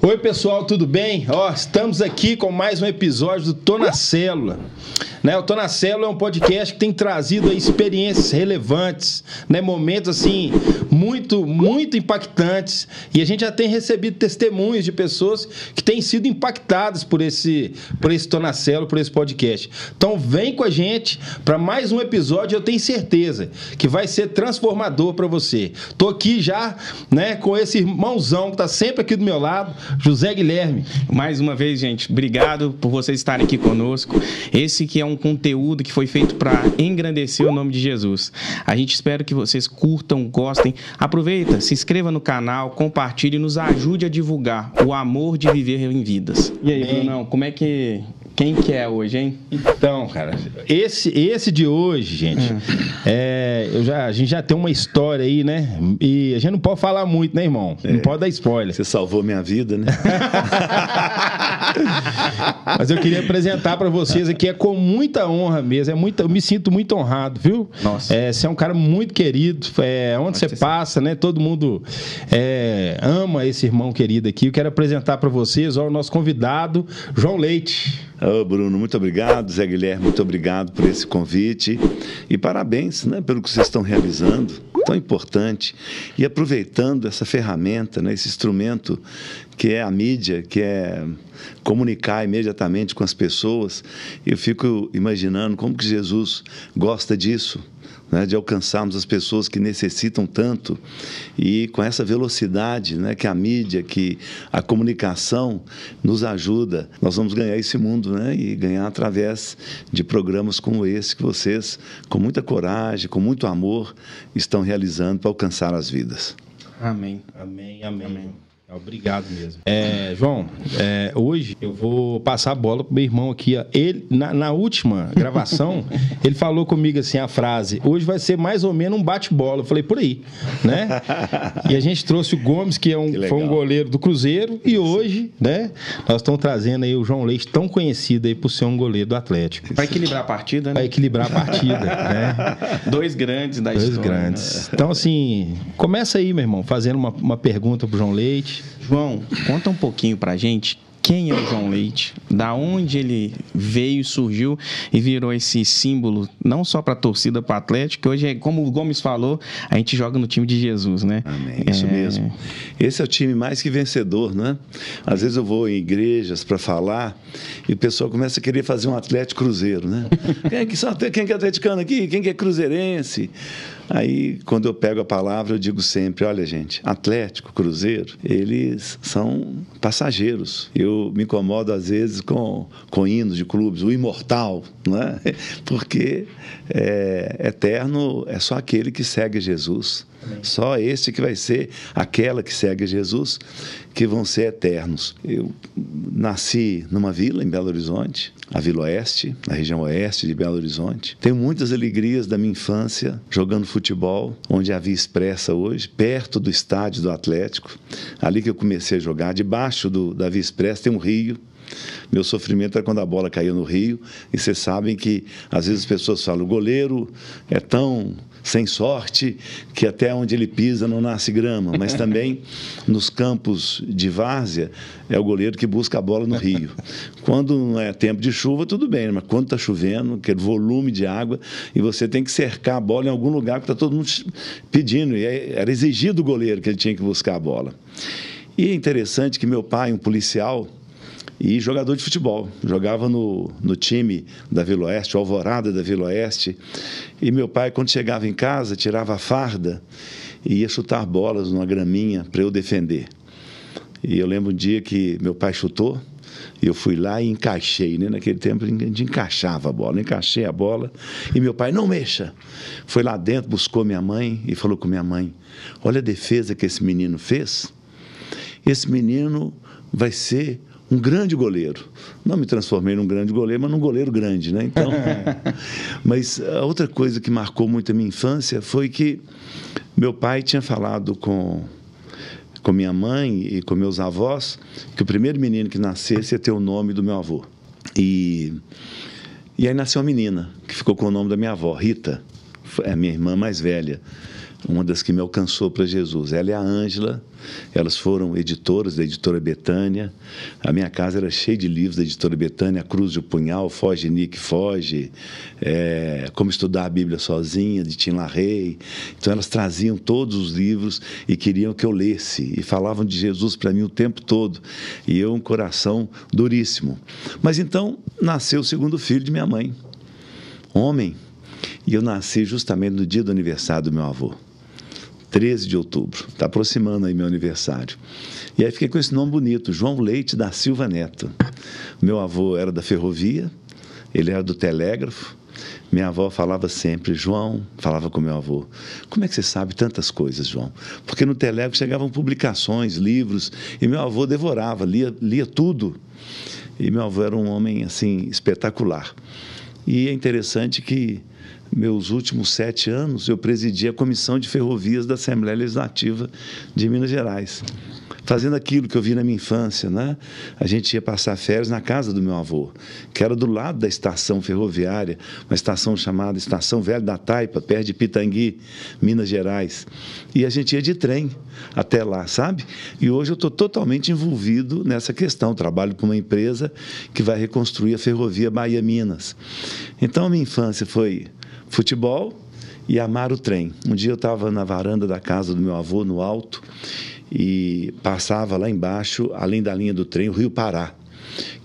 Oi pessoal, tudo bem? Estamos aqui com mais um episódio do Tô na Célula. O Tô na Célula é um podcast que tem trazido aí experiências relevantes, momentos assim muito impactantes, e a gente já tem recebido testemunhos de pessoas que têm sido impactadas por esse Tô na Célula, por esse podcast. Então vem com a gente para mais um episódio, eu tenho certeza que vai ser transformador para você. Tô aqui já, com esse irmãozão que está sempre aqui do meu lado, José Guilherme. Mais uma vez, gente, obrigado por vocês estarem aqui conosco. Esse que é um conteúdo que foi feito para engrandecer o nome de Jesus. A gente espera que vocês curtam, gostem. Aproveita, se inscreva no canal, compartilhe e nos ajude a divulgar o amor de viver em vidas. E aí, Brunão, quem que é hoje, hein? Então, cara, esse de hoje, gente, a gente já tem uma história aí, né? E a gente não pode falar muito, né, irmão? Não pode dar spoiler. Você salvou minha vida, né? Mas eu queria apresentar para vocês aqui, com muita honra mesmo, eu me sinto muito honrado, viu? Nossa. Você é um cara muito querido, onde você passa, né? Todo mundo ama esse irmão querido aqui. Eu quero apresentar para vocês o nosso convidado, João Leite. Bruno, muito obrigado. Zé Guilherme, muito obrigado por esse convite. E parabéns, pelo que vocês estão realizando, tão importante. E aproveitando essa ferramenta, esse instrumento que é a mídia, que é comunicar imediatamente com as pessoas. Eu fico imaginando como que Jesus gosta disso, de alcançarmos as pessoas que necessitam tanto, e com essa velocidade, que a mídia, que a comunicação nos ajuda, nós vamos ganhar esse mundo, e ganhar através de programas como esse que vocês, com muita coragem, com muito amor, estão realizando para alcançar as vidas. Amém. Amém. Obrigado mesmo. João, hoje eu vou passar a bola pro meu irmão aqui. Ele, na última gravação, ele falou comigo assim, a frase: hoje vai ser mais ou menos um bate-bola. Eu falei, por aí, E a gente trouxe o Gomes, que foi um goleiro do Cruzeiro, e hoje, nós estamos trazendo aí o João Leite, tão conhecido aí por ser um goleiro do Atlético. Para equilibrar a partida, Para equilibrar a partida, Dois grandes da história. Dois grandes. Então, assim, começa aí, meu irmão, fazendo uma pergunta pro João Leite. João, conta um pouquinho pra gente quem é o João Leite, da onde ele veio, surgiu e virou esse símbolo, não só para a torcida, para o Atlético, que hoje, como o Gomes falou, a gente joga no time de Jesus, né? Amém, isso mesmo. Esse é o time mais que vencedor, Às vezes eu vou em igrejas para falar e o pessoal começa a querer fazer um Atlético Cruzeiro, Quem que é atleticano aqui? Quem que é cruzeirense? Aí, quando eu pego a palavra, eu digo sempre, olha, gente, Atlético, Cruzeiro, eles são passageiros. Eu me incomodo, às vezes, com hinos de clubes, o imortal, Porque eterno é só aquele que segue Jesus. Amém. Só esse que vai ser aquela que segue Jesus, que vão ser eternos. Eu nasci numa vila em Belo Horizonte, a Vila Oeste, na região oeste de Belo Horizonte. Tenho muitas alegrias da minha infância jogando futebol, onde a Via Expressa hoje, perto do estádio do Atlético, ali que eu comecei a jogar. Debaixo da Via Expressa tem um rio. Meu sofrimento era quando a bola caía no rio, e vocês sabem que às vezes as pessoas falam, o goleiro é tão sem sorte que até onde ele pisa não nasce grama, mas também nos campos de várzea é o goleiro que busca a bola no rio. Quando não é tempo de chuva, tudo bem, mas quando está chovendo, aquele volume de água, e você tem que cercar a bola em algum lugar que está todo mundo pedindo, e era exigido do goleiro que ele tinha que buscar a bola. E é interessante que meu pai, um policial e jogador de futebol, jogava no time da Vila Oeste, o Alvorada da Vila Oeste, e meu pai, quando chegava em casa, tirava a farda e ia chutar bolas numa graminha para eu defender. E eu lembro um dia que meu pai chutou, e eu fui lá e encaixei, Naquele tempo a gente encaixava a bola, encaixei a bola, e meu pai, não mexa. Foi lá dentro, buscou minha mãe e falou com minha mãe, olha a defesa que esse menino fez, esse menino vai ser um grande goleiro. Não me transformei num grande goleiro, mas num goleiro grande, Então, mas a outra coisa que marcou muito a minha infância foi que meu pai tinha falado com minha mãe e com meus avós que o primeiro menino que nascesse ia ter o nome do meu avô. E aí nasceu uma menina que ficou com o nome da minha avó, Rita, é a minha irmã mais velha. uma das que me alcançou para Jesus. Ela e a Ângela, elas foram editoras da editora Betânia. A minha casa era cheia de livros da editora Betânia, A Cruz de Punhal, Foge, Nick, Foge, Como Estudar a Bíblia Sozinha, de Tim LaHaye. Então, elas traziam todos os livros e queriam que eu lesse, e falavam de Jesus para mim o tempo todo. E eu, um coração duríssimo. Mas então, nasceu o segundo filho de minha mãe, homem, e eu nasci justamente no dia do aniversário do meu avô. 13 de outubro, está aproximando aí meu aniversário. E aí fiquei com esse nome bonito, João Leite da Silva Neto. Meu avô era da ferrovia, ele era do telégrafo. Minha avó falava sempre, João, falava com meu avô, como é que você sabe tantas coisas, João? Porque no telégrafo chegavam publicações, livros, e meu avô devorava, lia tudo. E meu avô era um homem, assim, espetacular. E é interessante que meus últimos 7 anos, eu presidi a Comissão de Ferrovias da Assembleia Legislativa de Minas Gerais, fazendo aquilo que eu vi na minha infância, né? A gente ia passar férias na casa do meu avô, que era do lado da estação ferroviária, uma estação chamada Estação Velha da Taipa, perto de Pitangui, Minas Gerais. E a gente ia de trem até lá, sabe? E hoje eu estou totalmente envolvido nessa questão. Trabalho para uma empresa que vai reconstruir a ferrovia Bahia-Minas. Então, a minha infância foi futebol e amar o trem. Um dia eu estava na varanda da casa do meu avô, no alto, e passava lá embaixo, além da linha do trem, o Rio Pará,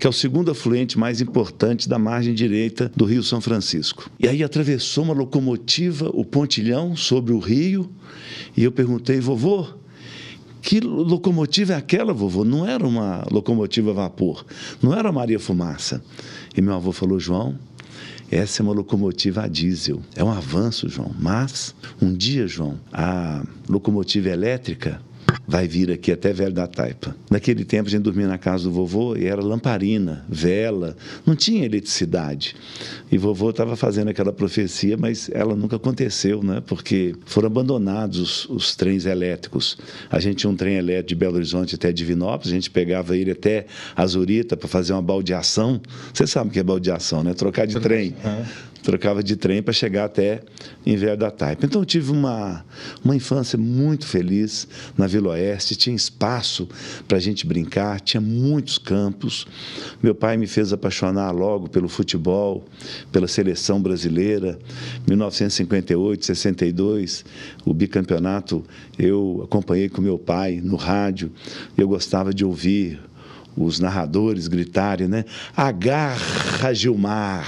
que é o segundo afluente mais importante da margem direita do Rio São Francisco. E aí atravessou uma locomotiva, o pontilhão, sobre o rio, e eu perguntei, vovô, que locomotiva é aquela, vovô? Não era uma locomotiva a vapor, não era Maria Fumaça. E meu avô falou, João, essa é uma locomotiva a diesel. É um avanço, João. Mas, um dia, João, a locomotiva elétrica vai vir aqui até Velho da Taipa. Naquele tempo, a gente dormia na casa do vovô e era lamparina, vela, não tinha eletricidade. E vovô estava fazendo aquela profecia, mas ela nunca aconteceu, né? Porque foram abandonados os trens elétricos. A gente tinha um trem elétrico de Belo Horizonte até Divinópolis, a gente pegava ele até Azurita para fazer uma baldeação. Você sabe o que é baldeação, né? Trocar de trem. Trocava de trem para chegar até em Velho da Taipa. Então, eu tive uma infância muito feliz na Vila Oeste, tinha espaço para a gente brincar, tinha muitos campos. Meu pai me fez apaixonar logo pelo futebol, pela seleção brasileira. 1958, 62, o bicampeonato, eu acompanhei com meu pai no rádio, eu gostava de ouvir os narradores gritarem, né? Agarra Gilmar,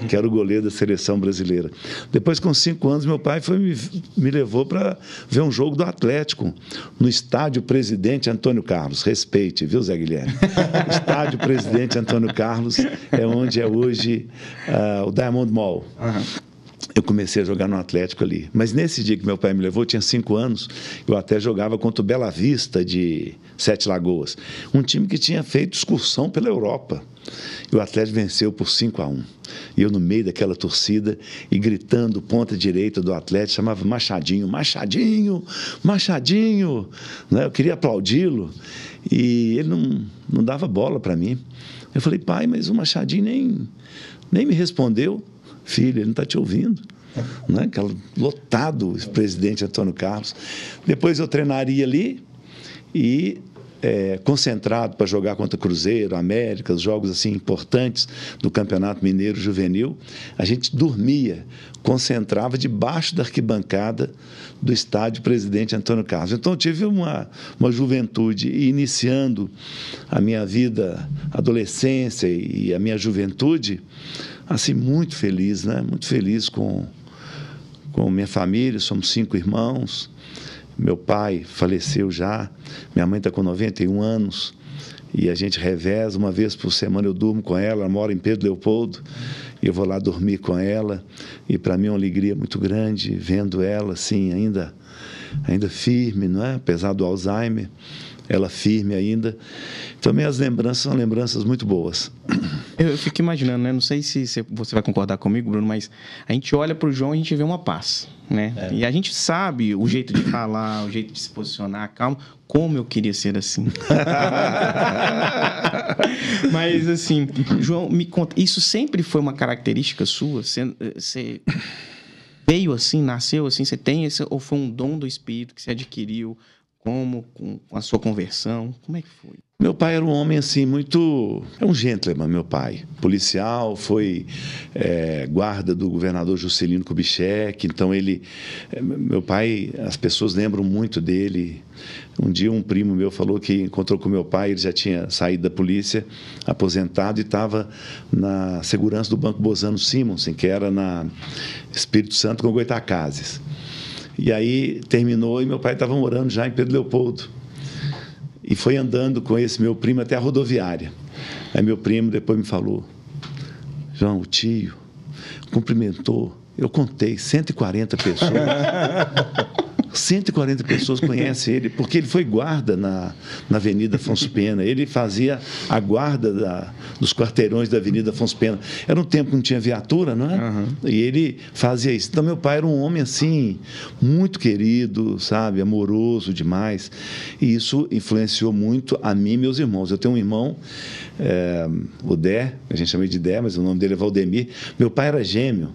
que era o goleiro da seleção brasileira. Depois, com 5 anos, meu pai me levou para ver um jogo do Atlético, no estádio Presidente Antônio Carlos. Respeite, viu, Zé Guilherme? Estádio Presidente Antônio Carlos é onde é hoje o Diamond Mall. Eu comecei a jogar no Atlético ali. Mas nesse dia que meu pai me levou, eu tinha 5 anos, eu até jogava contra o Bela Vista de Sete Lagoas. Um time que tinha feito excursão pela Europa. E o Atlético venceu por 5-1. E eu no meio daquela torcida e gritando ponta direita do Atlético, chamava Machadinho, Machadinho, Machadinho. Né? Eu queria aplaudi-lo. E ele não dava bola para mim. Eu falei, pai, mas o Machadinho nem me respondeu. Filho, ele não está te ouvindo. Né? Aquela, lotado, o presidente Antônio Carlos. Depois eu treinaria ali e concentrado para jogar contra Cruzeiro, América, os jogos assim importantes do Campeonato Mineiro Juvenil. A gente dormia, concentrava debaixo da arquibancada do estádio Presidente Antônio Carlos. Então eu tive uma juventude, e iniciando a minha vida, adolescência e a minha juventude, assim, muito feliz, né? Muito feliz com minha família. Somos 5 irmãos. Meu pai faleceu já, minha mãe está com 91 anos, e a gente reveza, uma vez por semana eu durmo com ela mora em Pedro Leopoldo, e eu vou lá dormir com ela, e para mim é uma alegria muito grande, vendo ela assim, ainda firme, não é? Apesar do Alzheimer, ela firme ainda. Então, minhas lembranças são lembranças muito boas. Eu fico imaginando, né? Não sei se você vai concordar comigo, Bruno, mas a gente olha para o João e a gente vê uma paz, né? E a gente sabe o jeito de falar, o jeito de se posicionar, calma, como eu queria ser assim. Mas, assim, João, me conta, isso sempre foi uma característica sua? Você veio assim, nasceu assim? Você tem esse, ou foi um dom do Espírito que você adquiriu? Como? Com a sua conversão? Como é que foi? Meu pai era um homem assim muito... É um gentleman, meu pai. Policial, foi guarda do governador Juscelino Kubitschek. Então ele... Meu pai, as pessoas lembram muito dele. Um dia um primo meu falou que encontrou com meu pai, ele já tinha saído da polícia, aposentado, e estava na segurança do Banco Bozano Simonsen, que era na Espírito Santo com Goitacazes. E aí terminou e meu pai estava morando já em Pedro Leopoldo. E foi andando com esse meu primo até a rodoviária. Aí meu primo depois me falou: João, o tio cumprimentou, eu contei, 140 pessoas. 140 pessoas conhecem ele, porque ele foi guarda na Avenida Afonso Pena. Ele fazia a guarda dos quarteirões da Avenida Afonso Pena. Era um tempo que não tinha viatura, não é? Uhum. E ele fazia isso. Então, meu pai era um homem, assim, muito querido, sabe? Amoroso demais. E isso influenciou muito a mim e meus irmãos. Eu tenho um irmão, o Dé, a gente chama ele de Dé, mas o nome dele é Valdemir. Meu pai era gêmeo.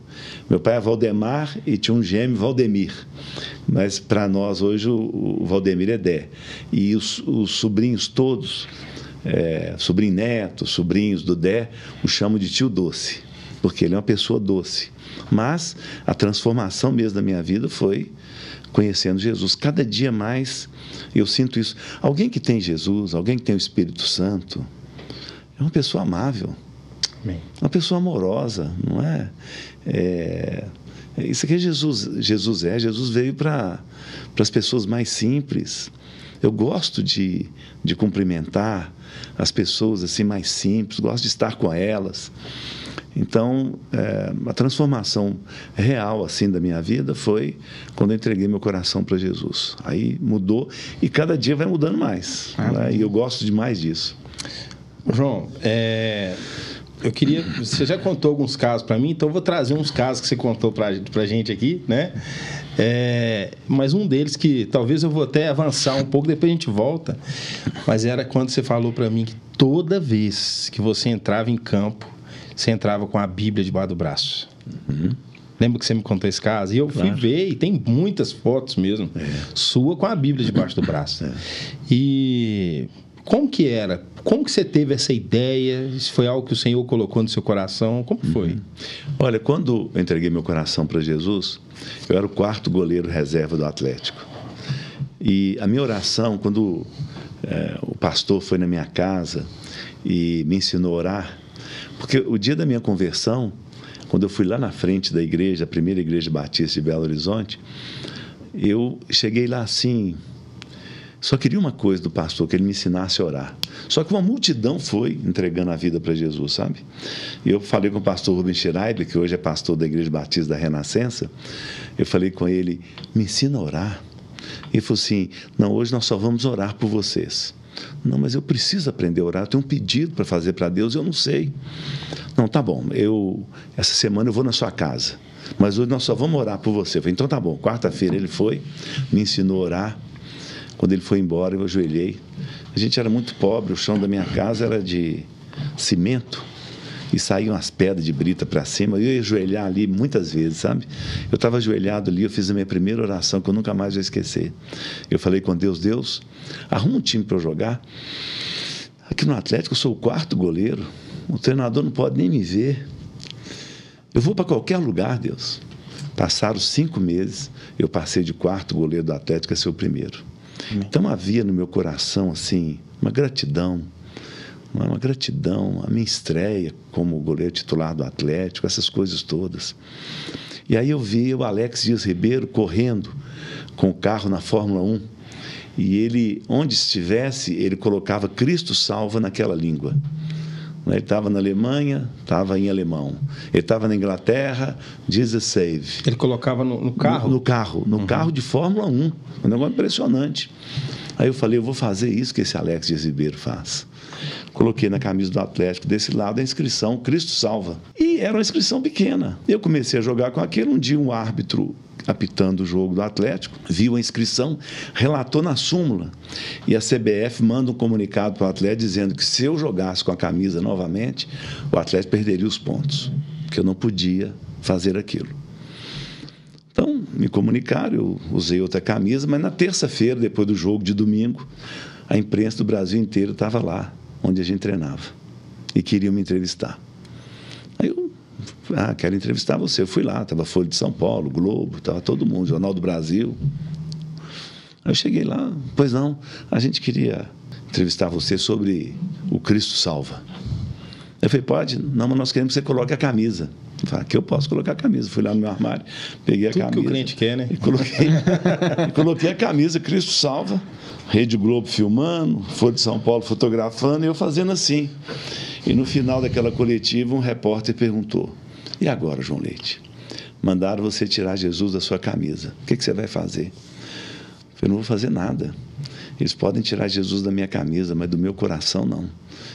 Meu pai é Valdemar e tinha um gêmeo, Valdemir. Mas para nós hoje o Valdemir é Dé. E os sobrinhos todos, sobrinho neto, sobrinhos do Dé, o chamam de tio doce, porque ele é uma pessoa doce. Mas a transformação mesmo da minha vida foi conhecendo Jesus. Cada dia mais eu sinto isso. Alguém que tem Jesus, alguém que tem o Espírito Santo, é uma pessoa amável, uma pessoa amorosa, não é? Isso aqui é Jesus. Jesus veio para as pessoas mais simples. Eu gosto de cumprimentar as pessoas assim mais simples, gosto de estar com elas. Então, a transformação real assim da minha vida foi quando eu entreguei meu coração para Jesus. Aí mudou e cada dia vai mudando mais. Né? E eu gosto demais disso. João, eu queria... Você já contou alguns casos para mim, então eu vou trazer uns casos que você contou para gente aqui, né? Mas um deles que talvez eu vou até avançar um pouco, depois a gente volta. Mas era quando você falou para mim que toda vez que você entrava em campo, você entrava com a Bíblia debaixo do braço. Uhum. Lembra que você me contou esse caso? E eu fui ver, e tem muitas fotos mesmo, sua com a Bíblia debaixo do braço. E... como que era? Como que você teve essa ideia? Isso foi algo que o Senhor colocou no seu coração? Como foi? Olha, quando eu entreguei meu coração para Jesus, eu era o 4º goleiro reserva do Atlético. E a minha oração, quando o pastor foi na minha casa e me ensinou a orar, porque o dia da minha conversão, quando eu fui lá na frente da igreja, a primeira igreja batista de Belo Horizonte, eu cheguei lá assim... Só queria uma coisa do pastor, que ele me ensinasse a orar. Só que uma multidão foi entregando a vida para Jesus, sabe? E eu falei com o pastor Rubens Schreiber, que hoje é pastor da Igreja Batista da Renascença. Eu falei com ele: me ensina a orar. Ele falou assim: não, hoje nós só vamos orar por vocês. Não, mas eu preciso aprender a orar, eu tenho um pedido para fazer para Deus, eu não sei. Não, tá bom, essa semana eu vou na sua casa, mas hoje nós só vamos orar por você. Eu falei: então tá bom. Quarta-feira ele foi, me ensinou a orar. Quando ele foi embora, eu ajoelhei. A gente era muito pobre, o chão da minha casa era de cimento e saíam as pedras de brita para cima. Eu ia ajoelhar ali muitas vezes, sabe? Eu estava ajoelhado ali, eu fiz a minha primeira oração, que eu nunca mais vou esquecer. Eu falei com Deus: Deus, arruma um time para eu jogar. Aqui no Atlético eu sou o 4º goleiro, o treinador não pode nem me ver. Eu vou para qualquer lugar, Deus. Passaram 5 meses, eu passei de 4º goleiro do Atlético a ser o primeiro. Então havia no meu coração assim uma gratidão, a minha estreia como goleiro titular do Atlético, essas coisas todas. E aí eu vi o Alex Dias Ribeiro correndo com o carro na Fórmula 1, e ele, onde estivesse, ele colocava Cristo salva naquela língua. Ele estava na Alemanha, estava em alemão. Ele estava na Inglaterra, Jesus save. Ele colocava no carro? No carro de Fórmula 1. Um negócio impressionante. Aí eu falei: eu vou fazer isso que esse Alex Dias Ribeiro faz. Coloquei na camisa do Atlético, desse lado, a inscrição Cristo salva. E era uma inscrição pequena. Eu comecei a jogar com aquilo. Um dia um árbitro apitando o jogo do Atlético viu a inscrição, relatou na súmula, e a CBF manda um comunicado para o Atlético dizendo que se eu jogasse com a camisa novamente, o Atlético perderia os pontos, que eu não podia fazer aquilo. me comunicaram, eu usei outra camisa, mas na terça-feira, depois do jogo de domingo, a imprensa do Brasil inteiro estava lá, onde a gente treinava, e queriam me entrevistar. Aí eu, quero entrevistar você. Eu fui lá, estava Folha de São Paulo, Globo, estava todo mundo, Jornal do Brasil. Aí eu cheguei lá, pois não, a gente queria entrevistar você sobre o Cristo Salva. Eu falei, pode? Não, mas nós queremos que você coloque a camisa. Eu falei, que eu posso colocar a camisa. Fui lá no meu armário, peguei a camisa. Tudo que o crente quer, né? E coloquei a camisa, Cristo Salva, Rede Globo filmando, Folha de São Paulo fotografando, e eu fazendo assim. E no final daquela coletiva, um repórter perguntou, e agora, João Leite? Mandaram você tirar Jesus da sua camisa. O que você vai fazer? Eu falei, não vou fazer nada. Eles podem tirar Jesus da minha camisa, mas do meu coração, não.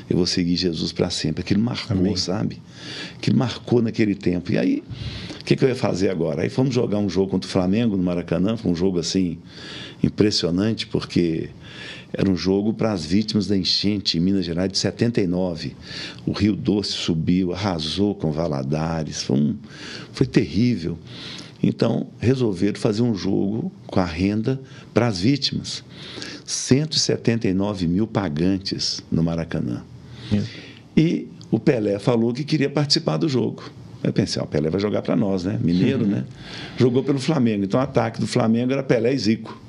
Eu vou seguir Jesus para sempre. Aquilo marcou, amém, sabe? Aquilo marcou naquele tempo. E aí, o que eu ia fazer agora? Aí fomos jogar um jogo contra o Flamengo no Maracanã. Foi um jogo, assim, impressionante, porque era um jogo para as vítimas da enchente em Minas Gerais de 79. O Rio Doce subiu, arrasou com Valadares. Foi terrível. Então, resolveram fazer um jogo com a renda para as vítimas. 179 mil pagantes no Maracanã. E o Pelé falou que queria participar do jogo. Eu pensei, o Pelé vai jogar para nós, né? Mineiro, né? Jogou pelo Flamengo. Então, o ataque do Flamengo era Pelé e Zico.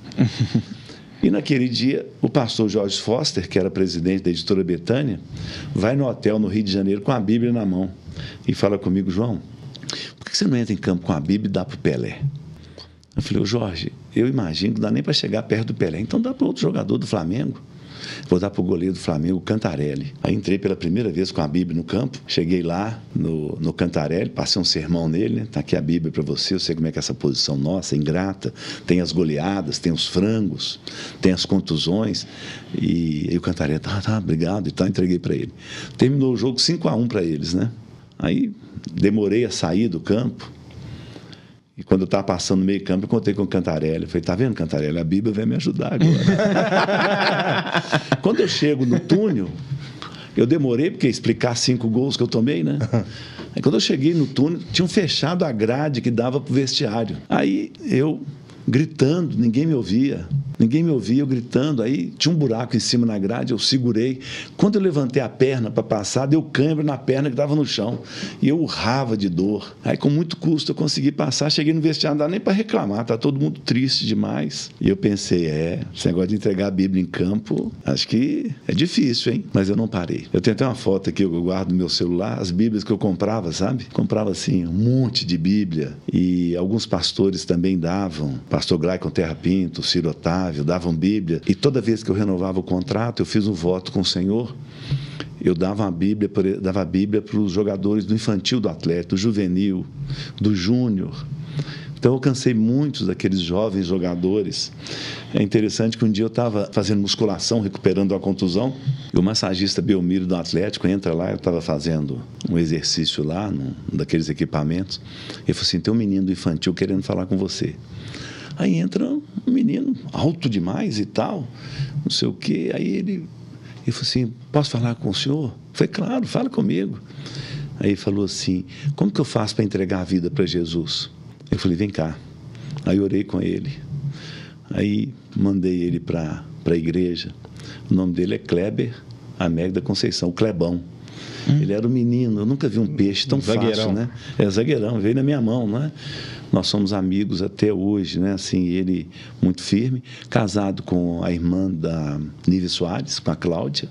E naquele dia, o pastor Jorge Foster, que era presidente da editora Betânia, vai no hotel no Rio de Janeiro com a Bíblia na mão e fala comigo, João, por que você não entra em campo com a Bíblia e dá para o Pelé? Eu falei, Jorge, eu imagino que não dá nem para chegar perto do Pelé, então dá para outro jogador do Flamengo. Vou dar para o goleiro do Flamengo, Cantarelli. Aí entrei pela primeira vez com a Bíblia no campo, cheguei lá no Cantarelli, passei um sermão nele, né? Tá aqui a Bíblia para você, eu sei como é que é essa posição nossa, ingrata, tem as goleadas, tem os frangos, tem as contusões, e o Cantarelli, tá, obrigado, e tal, entreguei para ele. Terminou o jogo 5-1 para eles, né? Aí demorei a sair do campo, e quando eu estava passando no meio campo, eu contei com o Cantarelli. Eu falei, tá vendo, Cantarelli? A Bíblia vai me ajudar agora. Quando eu chego no túnel, eu demorei, porque explicar 5 gols que eu tomei, né? Aí quando eu cheguei no túnel, tinham fechado a grade que dava para o vestiário. Aí eu, gritando, ninguém me ouvia, eu gritando. Aí tinha um buraco em cima na grade, eu segurei. Quando eu levantei a perna para passar, deu cãibra na perna que estava no chão. E eu urrava de dor. Aí, com muito custo, eu consegui passar. Cheguei no vestiário, não dá nem para reclamar, tá todo mundo triste demais. E eu pensei, esse negócio de entregar a Bíblia em campo, acho que é difícil, hein? Mas eu não parei. Eu tenho até uma foto aqui, eu guardo no meu celular, as Bíblias que eu comprava, sabe? Comprava, assim, um monte de Bíblia. E alguns pastores também davam. Pastor Glaicon Terra Pinto, Ciro Otávio, davam Bíblia, e toda vez que eu renovava o contrato, eu fiz um voto com o Senhor, eu dava a Bíblia para os jogadores do infantil do Atlético, do juvenil, do júnior. Então eu alcancei muitos daqueles jovens jogadores. É interessante que um dia eu estava fazendo musculação, recuperando a contusão, e o massagista Belmiro do Atlético entra lá, eu estava fazendo um exercício lá, num daqueles equipamentos, ele falou assim, tem um menino do infantil querendo falar com você. Aí entra um menino alto demais e tal, não sei o quê. Aí ele falou assim, posso falar com o senhor? Eu falei, claro, fala comigo. Aí ele falou assim, como que eu faço para entregar a vida para Jesus? Eu falei, vem cá. Aí orei com ele. Aí mandei ele para a igreja. O nome dele é Kleber Américo da Conceição, o Clebão. Ele era um menino, eu nunca vi um peixe tão fácil, né? É zagueirão, veio na minha mão, né? Nós somos amigos até hoje, né? Assim, ele muito firme, casado com a irmã da Nive Soares, com a Cláudia,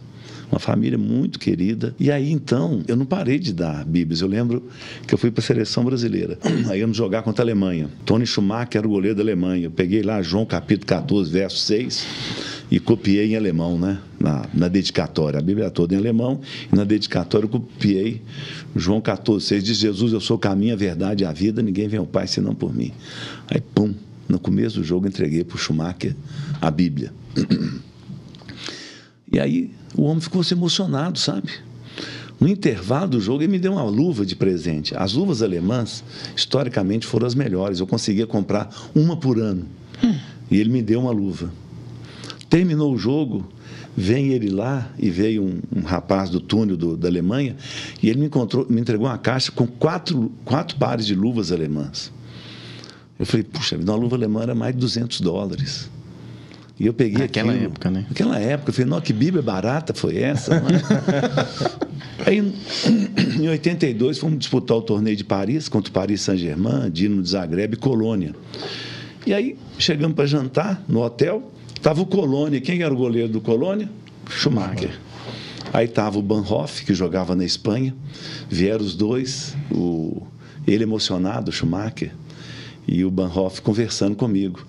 uma família muito querida. E aí, então, eu não parei de dar Bíblias. Eu lembro que eu fui para a seleção brasileira. Aí íamos jogar contra a Alemanha. Tony Schumacher era o goleiro da Alemanha. Eu peguei lá João capítulo 14, verso 6, e copiei em alemão, né? Na dedicatória. A Bíblia é toda em alemão, e na dedicatória eu copiei João 14, 6. Diz Jesus, eu sou o caminho, a verdade e a vida, ninguém vem ao Pai senão por mim. Aí, pum, no começo do jogo, entreguei para o Schumacher a Bíblia. E aí, o homem ficou assim, emocionado, sabe? No intervalo do jogo, ele me deu uma luva de presente. As luvas alemãs, historicamente, foram as melhores. Eu conseguia comprar uma por ano. E ele me deu uma luva. Terminou o jogo, vem ele lá, e veio um rapaz do túnel da Alemanha, e ele me entregou uma caixa com quatro pares de luvas alemãs. Eu falei, puxa, uma luva alemã era mais de $200. E eu peguei Naquela aquilo. época, né? Naquela época. Eu falei, não, que Bíblia barata foi essa? Aí, em 82, fomos disputar o torneio de Paris, contra o Paris Saint-Germain, Dinamo de Zagreb e Colônia. E aí, chegamos para jantar no hotel, estava o Colônia. Quem era o goleiro do Colônia? Schumacher. Aí estava o Banhoff, que jogava na Espanha. Vieram os dois, ele emocionado, o Schumacher, e o Banhoff conversando comigo.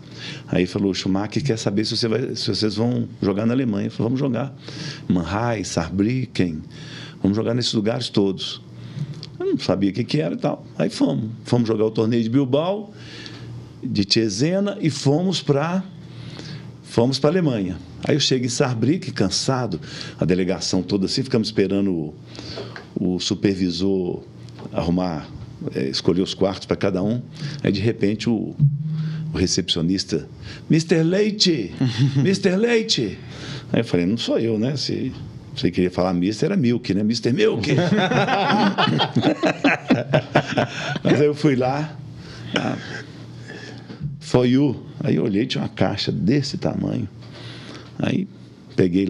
Aí falou, o Schumacher quer saber se vocês vão jogar na Alemanha. Eu falei, vamos jogar. Mannheim, Saarbrücken, vamos jogar nesses lugares todos. Eu não sabia o que era e tal. Aí fomos jogar o torneio de Bilbao, de Cesena, e fomos para a Alemanha. Aí eu chego em Saarbrücken, cansado, a delegação toda assim, ficamos esperando o supervisor escolher os quartos para cada um. Aí, de repente, o recepcionista, Mr. Leite, Mr. Leite. Aí eu falei, não sou eu, né? Se você queria falar Mr., era Milk, né? Mr. Milk. Mas aí eu fui lá, for you. Aí eu olhei, tinha uma caixa desse tamanho. Aí peguei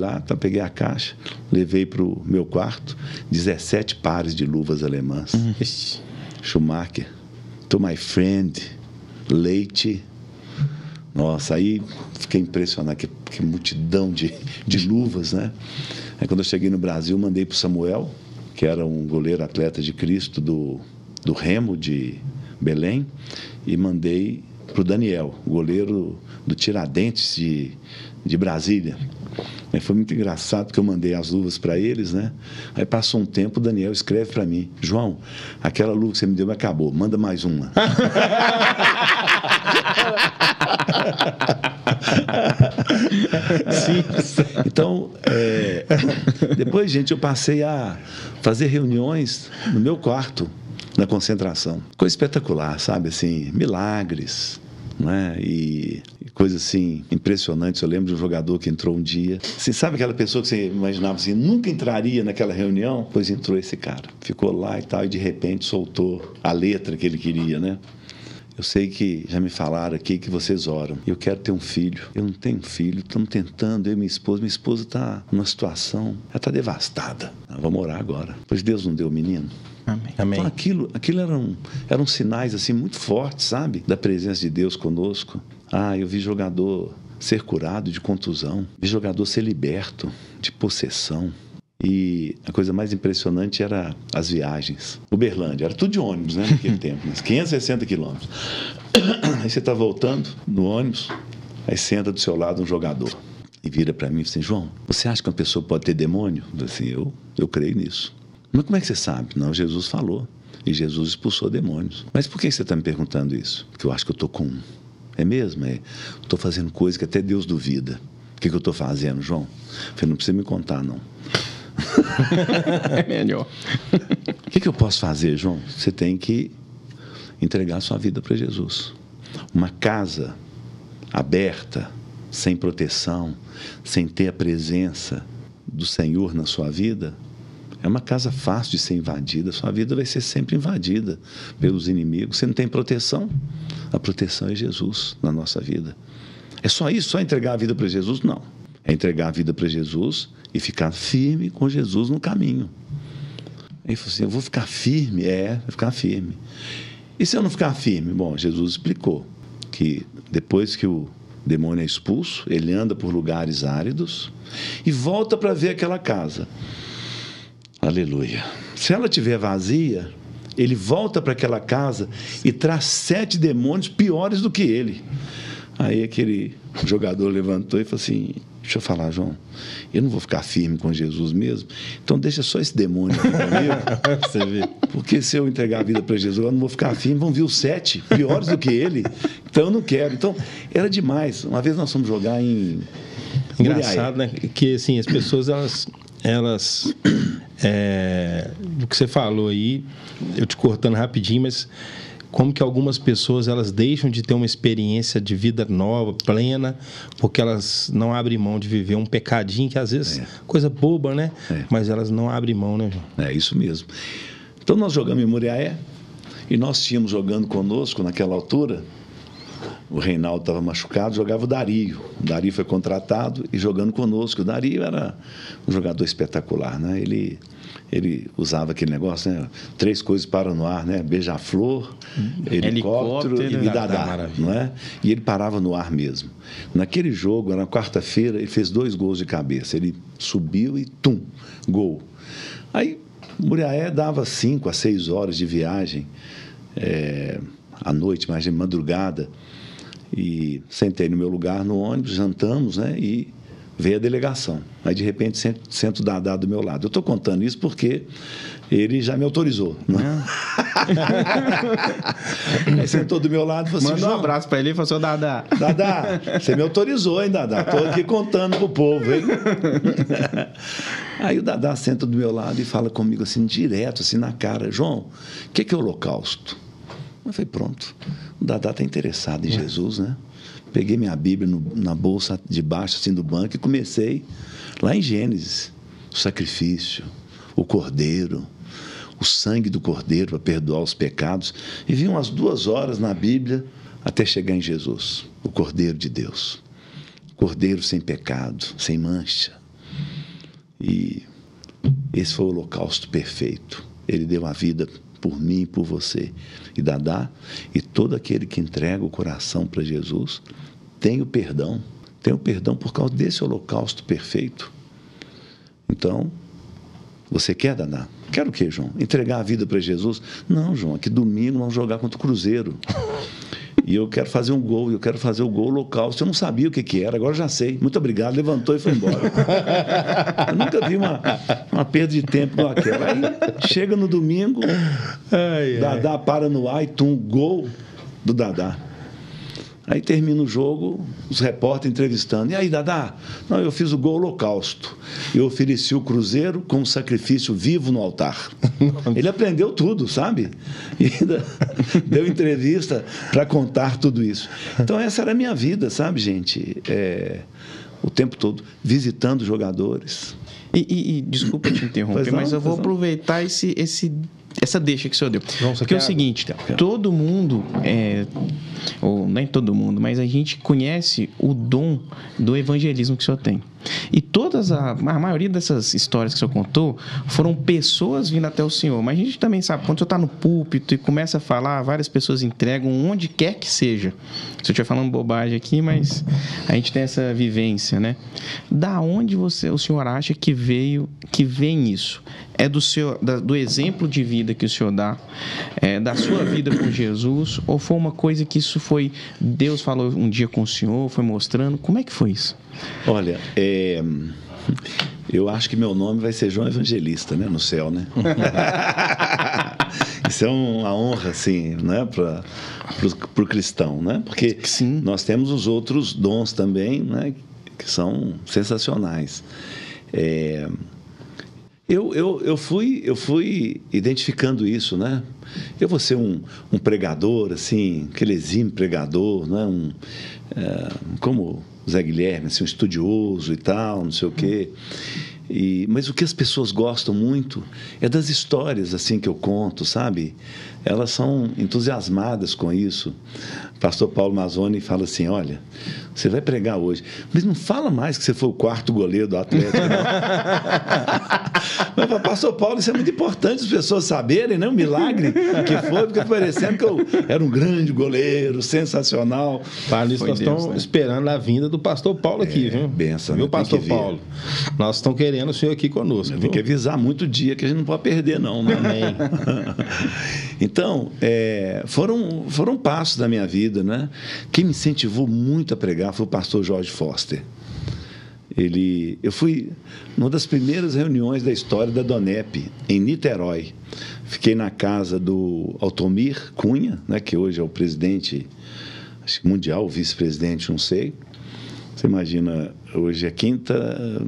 a caixa, levei para o meu quarto, 17 pares de luvas alemãs. Schumacher, to my friend, Leite. Nossa, aí fiquei impressionado, que multidão de luvas, né? Aí quando eu cheguei no Brasil, mandei para o Samuel, que era um goleiro atleta de Cristo do Remo de Belém, e mandei para o Daniel, goleiro do Tiradentes de Brasília. Aí foi muito engraçado, porque eu mandei as luvas para eles, né? Aí passou um tempo, o Daniel escreve para mim, João, aquela luva que você me deu acabou, manda mais uma. Sim. Então, depois, gente, eu passei a fazer reuniões no meu quarto, na concentração. Coisa espetacular, sabe? Assim, milagres, né? E coisas assim impressionantes. Eu lembro de um jogador que entrou um dia. Você sabe aquela pessoa que você imaginava assim, nunca entraria naquela reunião? Pois entrou esse cara. Ficou lá e tal, e de repente soltou a letra que ele queria, né? Eu sei que já me falaram aqui que vocês oram. Eu quero ter um filho. Eu não tenho filho. Estamos tentando, eu e minha esposa. Minha esposa está numa situação, ela está devastada. Vamos orar agora. Pois Deus não deu o menino. Amém. Então aquilo eram sinais assim muito fortes, sabe? Da presença de Deus conosco. Eu vi jogador ser curado de contusão. Vi jogador ser liberto de possessão. E a coisa mais impressionante era as viagens. Uberlândia, era tudo de ônibus, né, naquele tempo, mas 560 quilômetros. Aí você está voltando no ônibus, aí senta do seu lado um jogador e vira para mim e diz assim, João, você acha que uma pessoa pode ter demônio? Eu assim, eu creio nisso. Mas como é que você sabe? Não, Jesus falou. E Jesus expulsou demônios. Mas por que você está me perguntando isso? Porque eu acho que eu estou com um. É mesmo? Estou fazendo coisa que até Deus duvida. O que eu estou fazendo, João? Eu falei, não precisa me contar, não. É melhor. O que eu posso fazer, João? Você tem que entregar a sua vida para Jesus. Uma casa aberta, sem proteção, sem ter a presença do Senhor na sua vida, é uma casa fácil de ser invadida. Sua vida vai ser sempre invadida pelos inimigos. Você não tem proteção? A proteção é Jesus na nossa vida. É só isso? Só entregar a vida para Jesus? Não. É entregar a vida para Jesus e ficar firme com Jesus no caminho. Ele falou assim, eu vou ficar firme? Vou ficar firme. E se eu não ficar firme? Bom, Jesus explicou que depois que o demônio é expulso, ele anda por lugares áridos e volta para ver aquela casa. Aleluia. Se ela estiver vazia, ele volta para aquela casa e traz 7 demônios piores do que ele. Aí aquele jogador levantou e falou assim, deixa eu falar, João, eu não vou ficar firme com Jesus mesmo, então deixa só esse demônio aqui comigo. Você vê? Porque se eu entregar a vida para Jesus, eu não vou ficar firme, vão vir os 7 piores do que ele, então eu não quero. Então, era demais. Uma vez nós fomos jogar em Engraçado, né? Que assim, as pessoas, elas do que você falou aí, eu te cortando rapidinho, mas como que algumas pessoas elas deixam de ter uma experiência de vida nova, plena, porque elas não abrem mão de viver um pecadinho que às vezes coisa boba, né? Mas elas não abrem mão, né, João? É isso mesmo. Então nós jogamos em Muriaé e nós tínhamos jogando conosco naquela altura o Reinaldo estava machucado, jogava o Dario. O Dario foi contratado e jogando conosco. O Dario era um jogador espetacular, né? Ele usava aquele negócio, né? 3 coisas param no ar, né? Beija-flor, helicóptero e Dadá, não é? E ele parava no ar mesmo. Naquele jogo, na quarta-feira, ele fez 2 gols de cabeça. Ele subiu e gol. Aí, Muriaé dava 5 a 6 horas de viagem à noite, mas de madrugada. E sentei no meu lugar no ônibus, jantamos, né? E veio a delegação. Aí, de repente, sento o Dadá do meu lado. Eu estou contando isso porque ele já me autorizou. Né? Aí sentou do meu lado e falou assim... Manda um abraço para ele e falou assim, Dadá. Dadá, você me autorizou, hein, Dadá? Estou aqui contando pro povo, hein? Aí o Dadá senta do meu lado e fala comigo assim, direto, assim, na cara. João, o que é holocausto? Eu falei, pronto. O Dadá está interessado em Jesus, né? Peguei minha Bíblia na bolsa de baixo, assim, do banco, e comecei lá em Gênesis. O sacrifício, o cordeiro, o sangue do cordeiro para perdoar os pecados. E vi umas 2 horas na Bíblia até chegar em Jesus, o Cordeiro de Deus. Cordeiro sem pecado, sem mancha. E esse foi o holocausto perfeito. Ele deu a vida por mim e por você. E Dadá, e todo aquele que entrega o coração para Jesus, tem o perdão. Tem o perdão por causa desse holocausto perfeito. Então, você quer, Dadá? Quer o quê, João? Entregar a vida para Jesus? Não, João, aqui domingo vamos jogar contra o Cruzeiro. E eu quero fazer um gol, eu quero fazer o gol holocausto. Eu não sabia o que era, agora já sei. Muito obrigado, levantou e foi embora. Eu nunca vi uma perda de tempo igual aquela. Aí chega no domingo, Dadá para no ar e gol do Dadá. Aí termina o jogo, os repórteres entrevistando. E aí, Dadá? Não, eu fiz o gol holocausto. Eu ofereci o Cruzeiro como sacrifício vivo no altar. Ele aprendeu tudo, sabe? E ainda deu entrevista para contar tudo isso. Então, essa era a minha vida, sabe, gente? O tempo todo visitando jogadores. E desculpa te interromper, mas eu vou aproveitar essa deixa que o senhor deu. Porque é o seguinte, todo mundo, ou nem todo mundo, mas a gente conhece o dom do evangelismo que o senhor tem. E a maioria dessas histórias que o senhor contou foram pessoas vindo até o senhor. Mas a gente também sabe, quando o senhor está no púlpito e começa a falar, várias pessoas entregam onde quer que seja. Se eu estiver falando bobagem aqui, mas a gente tem essa vivência, né? Da onde o senhor acha que vem isso? É do exemplo de vida que o senhor dá? É da sua vida com Jesus? Ou foi uma coisa que isso foi... Deus falou um dia com o senhor, foi mostrando? Como é que foi isso? Olha, eu acho que meu nome vai ser João Evangelista, né? No céu, né? Isso é uma honra, assim, né? Para o cristão, né? Porque sim, nós temos os outros dons também, né? Que são sensacionais. Eu fui identificando isso, né? Eu vou ser um pregador, assim, aquele exímio pregador, né? Como Zé Guilherme, assim, um estudioso e tal, não sei o quê. Mas o que as pessoas gostam muito é das histórias assim que eu conto, sabe? Elas são entusiasmadas com isso. O pastor Paulo Mazzoni fala assim, olha, você vai pregar hoje, mas não fala mais que você foi o 4º goleiro do Atlético. Mas, pastor Paulo, isso é muito importante as pessoas saberem, né? O milagre que foi, porque parecendo que eu era um grande goleiro, sensacional. Para isso, nós estamos esperando a vinda do pastor Paulo aqui, viu? Benção, viu, pastor Paulo? Nós estamos querendo o senhor aqui conosco. Tem que avisar muito dia que a gente não pode perder, não. Né? Amém. Então, foram passos da minha vida, né? Quem me incentivou muito a pregar foi o pastor Jorge Foster. Eu fui numa das primeiras reuniões da história da DONEP, em Niterói. Fiquei na casa do Altomir Cunha, né, que hoje é o presidente, acho que mundial, o vice-presidente, não sei. Você imagina, hoje é quinta,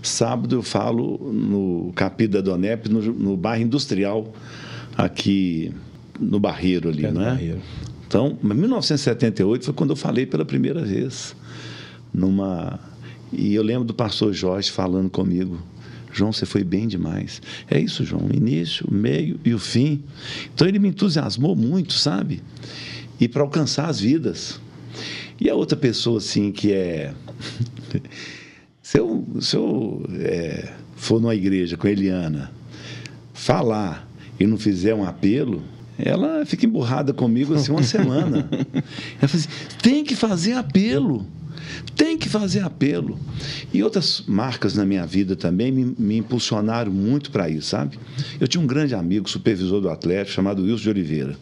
sábado eu falo no capítulo da DONEP, no bairro industrial, aqui no Barreiro ali, né? Barreiro. Então, em 1978 foi quando eu falei pela primeira vez e eu lembro do pastor Jorge falando comigo, João, você foi bem demais. É isso, João, o início, o meio e o fim. Então ele me entusiasmou muito, sabe? E para alcançar as vidas. E a outra pessoa, assim, que é... Se eu for numa igreja com a Eliana, falar e não fizer um apelo, ela fica emburrada comigo assim uma semana. Ela fala assim, tem que fazer apelo. Tem que fazer apelo. E outras marcas na minha vida também me impulsionaram muito para isso, sabe? Eu tinha um grande amigo, supervisor do Atlético, chamado Wilson de Oliveira.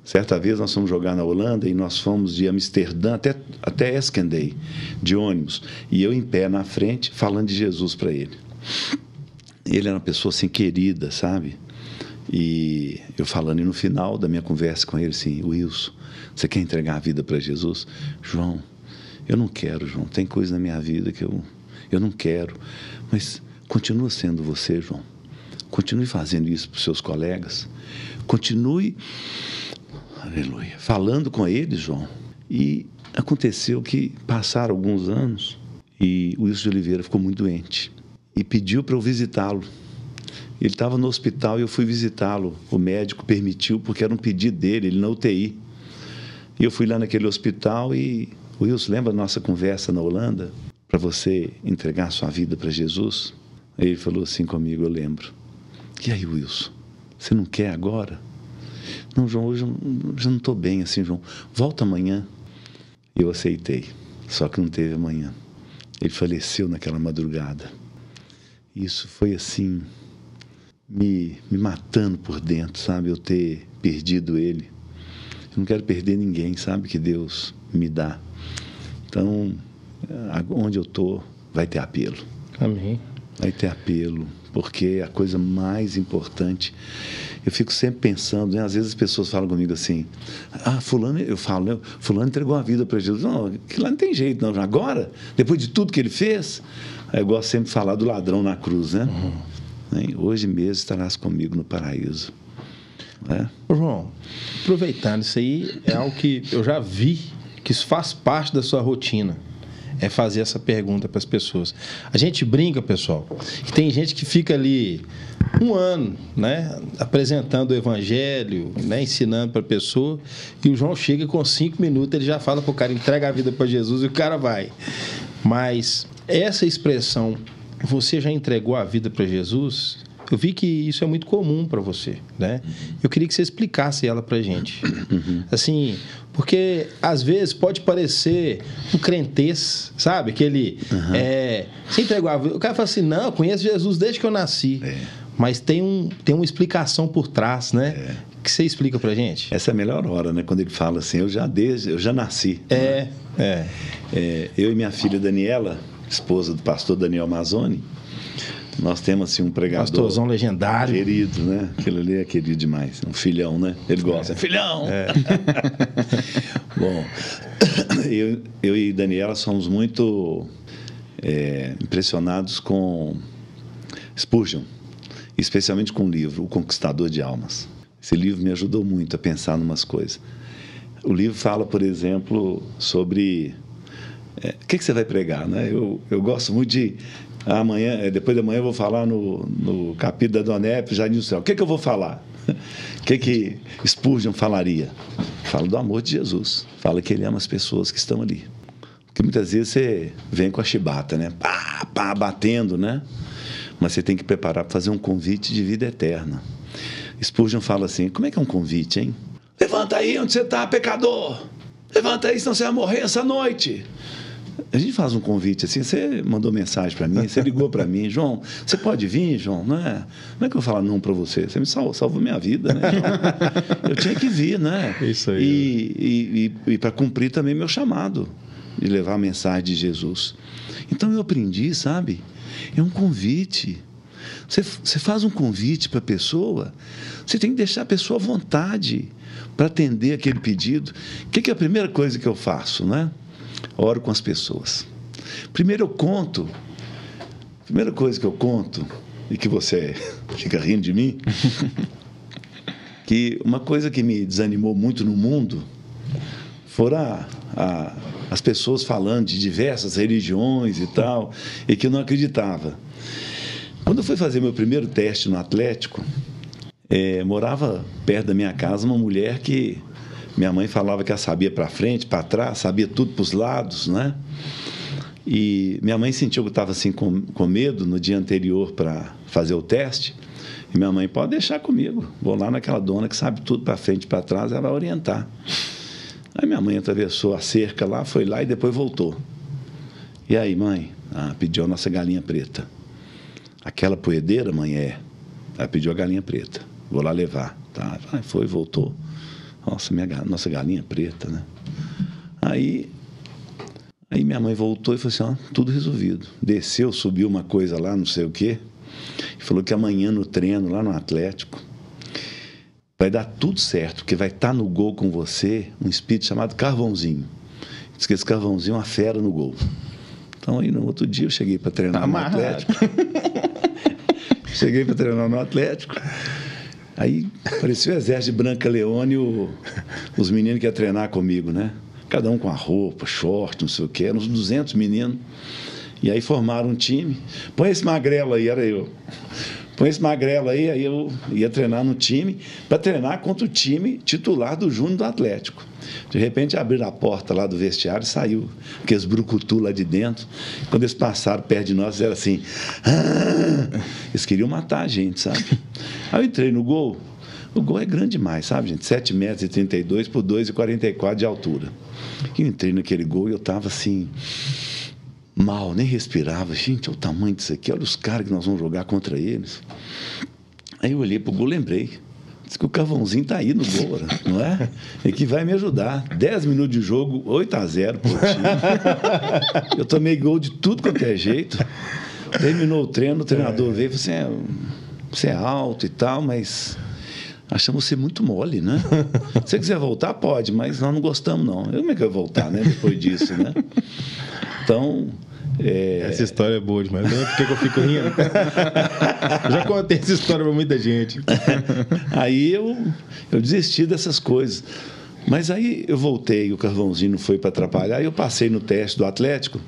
Certa vez nós fomos jogar na Holanda e nós fomos de Amsterdã até Escandei, de ônibus. E eu em pé na frente, falando de Jesus para ele. Ele era uma pessoa assim querida, sabe? E eu falando, e no final da minha conversa com ele, assim, Wilson, você quer entregar a vida para Jesus? João, eu não quero, João. Tem coisa na minha vida que eu não quero. Mas continua sendo você, João. Continue fazendo isso para os seus colegas. Continue, aleluia, falando com eles, João. E aconteceu que passaram alguns anos e o Wilson de Oliveira ficou muito doente. E pediu para eu visitá-lo. Ele estava no hospital e eu fui visitá-lo. O médico permitiu, porque era um pedido dele, ele na UTI. E eu fui lá naquele hospital e... Wilson, lembra da nossa conversa na Holanda? Para você entregar a sua vida para Jesus? Aí ele falou assim comigo, eu lembro. E aí, Wilson, você não quer agora? Não, João, hoje eu já não estou bem assim, João. Volta amanhã. Eu aceitei, só que não teve amanhã. Ele faleceu naquela madrugada. Isso foi assim, me matando por dentro, sabe? Eu ter perdido ele. Eu não quero perder ninguém, sabe? Que Deus me dá. Então, onde eu estou, vai ter apelo. Amém. Vai ter apelo, porque é a coisa mais importante. Eu fico sempre pensando, né? Às vezes as pessoas falam comigo assim, fulano, eu falo, né? Fulano entregou a vida para Jesus. Não, aquilo lá não tem jeito, não. Agora, depois de tudo que ele fez, eu gosto sempre de falar do ladrão na cruz, né? Hoje mesmo estarás comigo no paraíso. Ô, João, aproveitando isso aí, é algo que eu já vi, que isso faz parte da sua rotina, é fazer essa pergunta para as pessoas. A gente brinca, pessoal, que tem gente que fica ali um ano, né, apresentando o evangelho, né, ensinando para a pessoa, e o João chega com 5 minutos, ele já fala para o cara, entrega a vida para Jesus e o cara vai. Mas essa expressão, você já entregou a vida para Jesus? Eu vi que isso é muito comum para você, né? Eu queria que você explicasse ela para a gente. Assim, porque às vezes pode parecer um crentez, sabe? Aquele, você entregou a vida. O cara fala assim, não, eu conheço Jesus desde que eu nasci. Mas tem uma explicação por trás, né? Que você explica para a gente? Essa é a melhor hora, né? Quando ele fala assim, eu já nasci. Eu e minha filha Daniela, esposa do pastor Daniel Mazzoni, nós temos assim um pregador... Pastorzão legendário. Querido, né? Aquele ali é querido demais. Um filhão, né? Ele gosta. Filhão! Bom, eu e Daniela somos muito impressionados com Spurgeon, especialmente com o livro O Conquistador de Almas. Esse livro me ajudou muito a pensar em umas coisas. O livro fala, por exemplo, sobre... o que você vai pregar, né? Eu gosto muito de... Amanhã, depois de amanhã eu vou falar no capítulo da Dona Ep, Jardim do Céu. O que eu vou falar? O que Spurgeon falaria? Fala do amor de Jesus. Fala que ele ama as pessoas que estão ali. Porque muitas vezes você vem com a chibata, né? Pá, batendo, né? Mas você tem que preparar para fazer um convite de vida eterna. Spurgeon fala assim, como é que é um convite, hein? Levanta aí onde você está, pecador! Levanta aí, senão você vai morrer essa noite. A gente faz um convite assim, você mandou mensagem para mim, você ligou para mim, João, você pode vir, João? Não é que eu vou falar não para você? Você me salvou minha vida, né, João? Eu tinha que vir, né? Isso aí. E para cumprir também meu chamado de levar a mensagem de Jesus. Então eu aprendi, sabe? É um convite. Você faz um convite para a pessoa, você tem que deixar a pessoa à vontade para atender aquele pedido. O que é a primeira coisa que eu faço, né? Oro com as pessoas. Primeiro eu conto. Primeira coisa que eu conto, e que você fica rindo de mim, que uma coisa que me desanimou muito no mundo foram as pessoas falando de diversas religiões e tal, e que eu não acreditava. Quando eu fui fazer meu primeiro teste no Atlético, morava perto da minha casa uma mulher que Minha mãe falava que ela sabia para frente, para trás, sabia tudo para os lados, né? E minha mãe sentiu que eu estava assim com medo no dia anterior para fazer o teste. E minha mãe, pode deixar comigo. Vou lá naquela dona que sabe tudo para frente e para trás, ela vai orientar. Aí minha mãe atravessou a cerca lá, foi lá e depois voltou. E aí, mãe? Ah, pediu a nossa galinha preta. Aquela poedeira, mãe, é. Ela pediu a galinha preta. Vou lá levar. Tá? Aí foi, voltou. Nossa, nossa galinha preta, né? Aí minha mãe voltou e falou assim, ó, tudo resolvido. Desceu, subiu uma coisa lá, não sei o quê, e falou que amanhã no treino, lá no Atlético, vai dar tudo certo, porque vai estar no gol com você um espírito chamado Carvãozinho. Diz que esse Carvãozinho é uma fera no gol. Então, aí no outro dia eu cheguei para treinar no Atlético. Cheguei para treinar no Atlético. Aí apareceu o exército de Branca Leone e os meninos que iam treinar comigo, né? Cada um com a roupa, short, não sei o quê. Eram uns 200 meninos. E aí formaram um time. Põe esse magrelo aí, era eu. Põe esse magrelo aí eu ia treinar no time, para treinar contra o time titular do Júnior do Atlético. De repente abriram a porta lá do vestiário e saiu aqueles brucutu lá de dentro. Quando eles passaram perto de nós, era assim... Eles queriam matar a gente, sabe? Aí eu entrei no gol. O gol é grande demais, sabe, gente? 7,32 m por 2,44 m de altura. Eu entrei naquele gol e eu estava assim... mal, nem respirava. Gente, olha o tamanho disso aqui, olha os caras que nós vamos jogar contra eles. Aí eu olhei pro gol, lembrei. Diz que o Carvãozinho tá aí no gol, não é? E que vai me ajudar. 10 minutos de jogo, 8-0 pro time. Eu tomei gol de tudo quanto é jeito. Terminou o treino, o treinador veio e falou assim, você é alto e tal, mas achamos você muito mole, né? Se você quiser voltar, pode, mas nós não gostamos, não. Eu como é que eu vou voltar, né? Depois disso, né? Então... Essa história é boa demais. Não é porque eu fico rindo. Eu já contei essa história para muita gente. Aí eu desisti dessas coisas. Mas aí eu voltei, o Carvãozinho não foi para atrapalhar, eu passei no teste do Atlético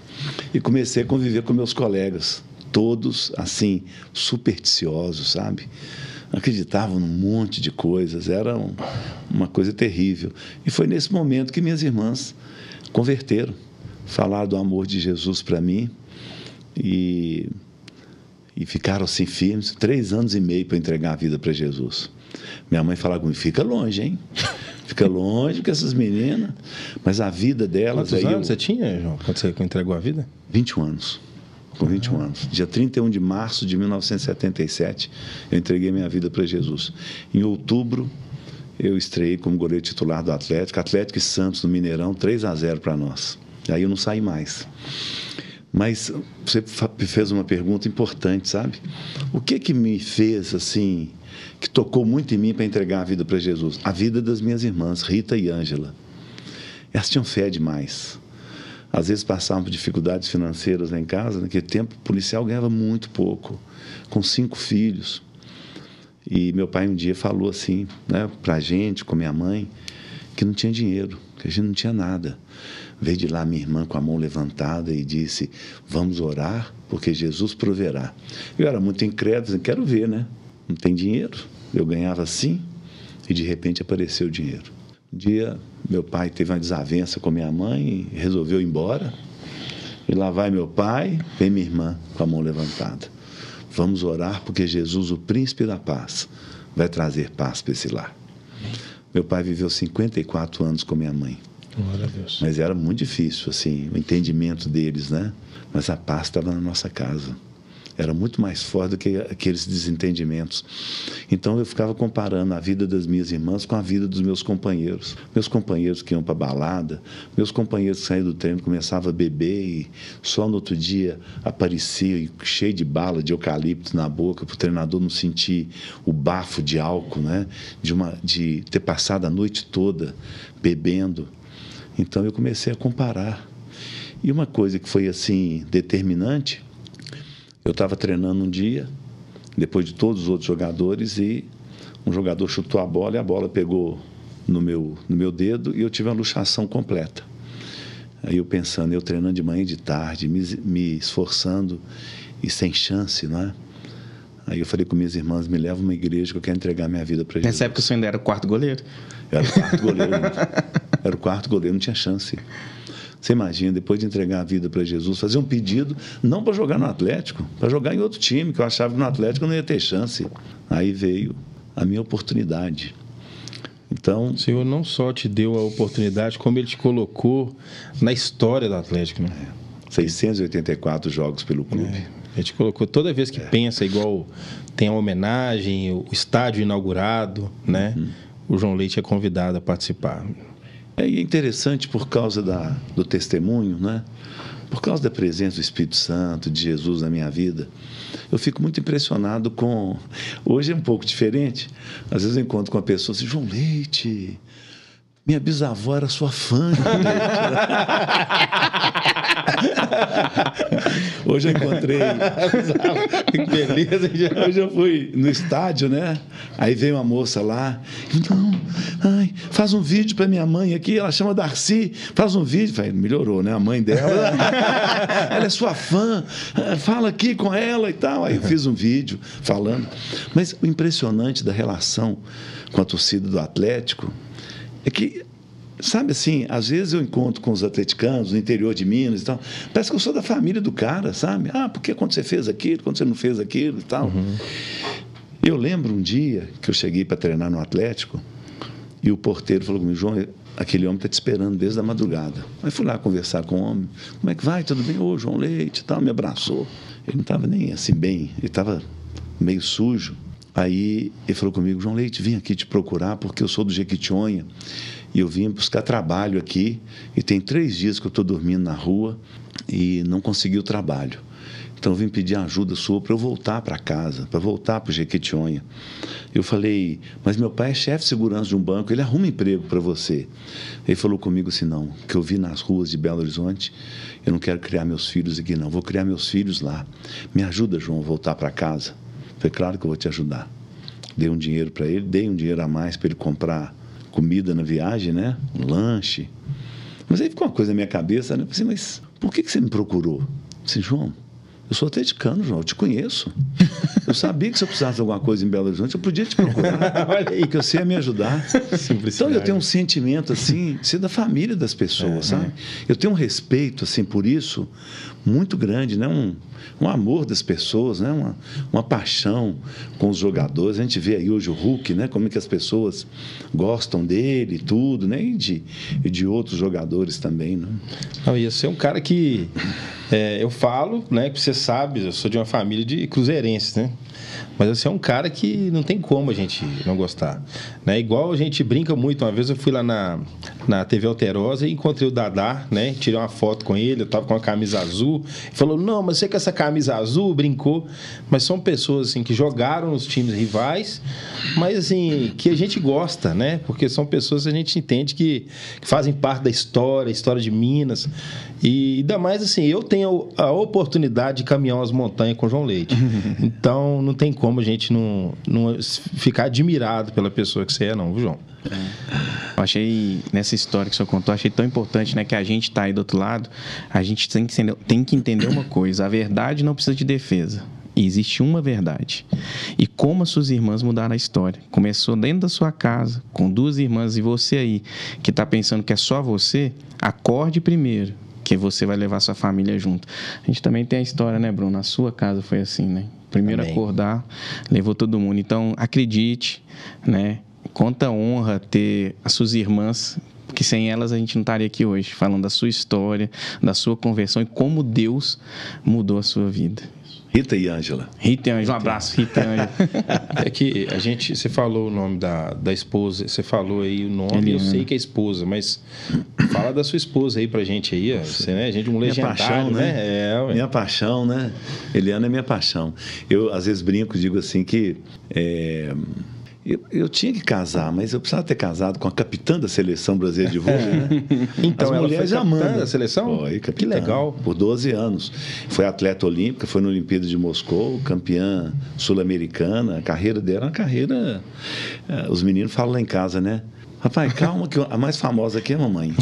e comecei a conviver com meus colegas. Todos, assim, supersticiosos, sabe? Acreditavam num monte de coisas. Era uma coisa terrível. E foi nesse momento que minhas irmãs converteram. Falar do amor de Jesus para mim e ficaram assim firmes, 3 anos e meio para entregar a vida para Jesus. Minha mãe falava comigo, fica longe, hein? Fica longe com essas meninas. Mas a vida delas... Quantos anos você tinha, João, quando você entregou a vida? 21 anos. Com 21 anos. Dia 31 de março de 1977, eu entreguei minha vida para Jesus. Em outubro, eu estreiei como goleiro titular do Atlético e Santos no Mineirão, 3-0 para nós. Aí eu não saí mais. Mas você fez uma pergunta importante, sabe? O que me fez, assim, que tocou muito em mim para entregar a vida para Jesus? A vida das minhas irmãs, Rita e Ângela. Elas tinham fé demais. Às vezes passavam por dificuldades financeiras lá em casa. Naquele tempo, o policial ganhava muito pouco, com 5 filhos. E meu pai um dia falou assim, né, para a gente, com minha mãe, que não tinha dinheiro, que a gente não tinha nada. Veio de lá minha irmã com a mão levantada e disse, vamos orar, porque Jesus proverá. Eu era muito incrédulo, quero ver, né? Não tem dinheiro. Eu ganhava assim e de repente apareceu o dinheiro. Um dia, meu pai teve uma desavença com minha mãe e resolveu ir embora. E lá vai meu pai, vem minha irmã com a mão levantada. Vamos orar, porque Jesus, o príncipe da paz, vai trazer paz para esse lar. Meu pai viveu 54 anos com minha mãe. Glória a Deus. Mas era muito difícil, assim, o entendimento deles, né? Mas a paz estava na nossa casa. Era muito mais forte do que aqueles desentendimentos. Então eu ficava comparando a vida das minhas irmãs com a vida dos meus companheiros. Meus companheiros que iam para balada, meus companheiros que saíam do treino, começavam a beber e só no outro dia apareciam cheio de bala de eucalipto na boca, para o treinador não sentir o bafo de álcool, né? De ter passado a noite toda bebendo. Então eu comecei a comparar. E uma coisa que foi assim determinante, eu estava treinando um dia, depois de todos os outros jogadores, e um jogador chutou a bola e a bola pegou no meu dedo e eu tive uma luxação completa. Aí eu pensando, eu treinando de manhã e de tarde, me esforçando e sem chance, não é? Aí eu falei com minhas irmãs, me leva uma igreja que eu quero entregar minha vida para Jesus. Nessa época você ainda era o quarto goleiro? Eu era o quarto goleiro. Era o quarto goleiro, não tinha chance. Você imagina, depois de entregar a vida para Jesus, fazer um pedido, não para jogar no Atlético, para jogar em outro time, que eu achava que no Atlético eu não ia ter chance. Aí veio a minha oportunidade. Então, o Senhor não só te deu a oportunidade, como Ele te colocou na história do Atlético, né? 684 jogos pelo clube. Ele te colocou toda vez que pensa, igual tem a homenagem, o estádio inaugurado, né? O João Leite é convidado a participar. É interessante por causa do testemunho, né? Por causa da presença do Espírito Santo, de Jesus na minha vida. Eu fico muito impressionado com... Hoje é um pouco diferente. Às vezes eu encontro com uma pessoa assim, João Leite, minha bisavó era sua fã. Hoje eu encontrei... Que beleza. Hoje eu fui no estádio, né? Aí veio uma moça lá. Não, ai, faz um vídeo para minha mãe aqui. Ela chama Darcy. Faz um vídeo. Falei, melhorou, né? A mãe dela. Ela é sua fã. Fala aqui com ela e tal. Aí eu fiz um vídeo falando. Mas o impressionante da relação com a torcida do Atlético é que, sabe assim, às vezes eu encontro com os atleticanos no interior de Minas e tal, parece que eu sou da família do cara, sabe? Ah, porque quando você fez aquilo, quando você não fez aquilo e tal. Eu lembro um dia que eu cheguei para treinar no Atlético e o porteiro falou comigo, João, aquele homem está te esperando desde a madrugada. Aí fui lá conversar com o homem, como é que vai, tudo bem? Ô, João Leite e tal, me abraçou. Ele não estava nem assim bem, ele estava meio sujo. Aí ele falou comigo, João Leite, vim aqui te procurar porque eu sou do Jequitinhonha e eu vim buscar trabalho aqui e tem 3 dias que eu estou dormindo na rua e não consegui o trabalho. Então eu vim pedir ajuda sua para eu voltar para casa, para voltar para o Jequitinhonha. Eu falei, mas meu pai é chefe de segurança de um banco, ele arruma emprego para você. Ele falou comigo assim, não, que eu vi nas ruas de Belo Horizonte, eu não quero criar meus filhos aqui não, vou criar meus filhos lá. Me ajuda, João, a voltar para casa. Falei, claro que eu vou te ajudar. Dei um dinheiro para ele, dei um dinheiro a mais para ele comprar comida na viagem, né? Um lanche. Mas aí ficou uma coisa na minha cabeça, né? Eu falei, mas por que você me procurou? Eu falei, João, eu sou atleticano, João, eu te conheço. Eu sabia que se eu precisasse de alguma coisa em Belo Horizonte, eu podia te procurar. Olha aí. Porque você ia me ajudar. Então eu tenho um sentimento, assim, de ser da família das pessoas, sabe? Eu tenho um respeito, assim, por isso, muito grande, né? Um amor das pessoas, né? Uma paixão com os jogadores. A gente vê aí hoje o Hulk, né? Como é que as pessoas gostam dele e tudo, né? E de outros jogadores também, né? Não, ia ser um cara que... eu falo, né? Que você sabe, eu sou de uma família de cruzeirenses, né? Mas você é um cara que não tem como a gente não gostar, né? Igual a gente brinca muito. Uma vez eu fui lá na TV Alterosa e encontrei o Dadá, né? Tirei uma foto com ele, eu tava com uma camisa azul. Ele falou, não, mas você com essa camisa azul, brincou. Mas são pessoas assim que jogaram nos times rivais, mas assim, que a gente gosta, né? Porque são pessoas que a gente entende que fazem parte da história de Minas. E ainda mais assim, eu tenho a oportunidade de caminhar umas montanhas com o João Leite. Então, não tem como a gente não ficar admirado pela pessoa que você é, não, viu, João? Eu achei, nessa história que o senhor contou, achei tão importante, né, que a gente está aí do outro lado, a gente tem que entender uma coisa, a verdade não precisa de defesa. E existe uma verdade. E como as suas irmãs mudaram a história. Começou dentro da sua casa, com 2 irmãs, e você aí, que está pensando que é só você, acorde primeiro, que você vai levar sua família junto. A gente também tem a história, né, Bruno? Na sua casa foi assim, né? Primeiro Amém. Acordar, levou todo mundo. Então, acredite, né? Quanta honra ter as suas irmãs, porque sem elas a gente não estaria aqui hoje, falando da sua história, da sua conversão e como Deus mudou a sua vida. Rita e Ângela. Rita e Ângela, um abraço, Rita e Ângela. É que você falou o nome da esposa, você falou aí o nome, eu sei que é esposa, mas fala da sua esposa aí pra gente aí, você, né? A gente um legendário, paixão, né? Minha paixão, né? Eliana é minha paixão. Eu, às vezes, brinco, digo assim que... Eu tinha que casar, mas eu precisava ter casado com a capitã da seleção brasileira de vôlei, né? Então, as ela mulheres foi capitã amando da seleção? Foi, capitã. Que legal. Por 12 anos. Foi atleta olímpica, foi na Olimpíada de Moscou, campeã sul-americana. A carreira dela é uma carreira... Os meninos falam lá em casa, né? Rapaz, calma, que a mais famosa aqui é a mamãe.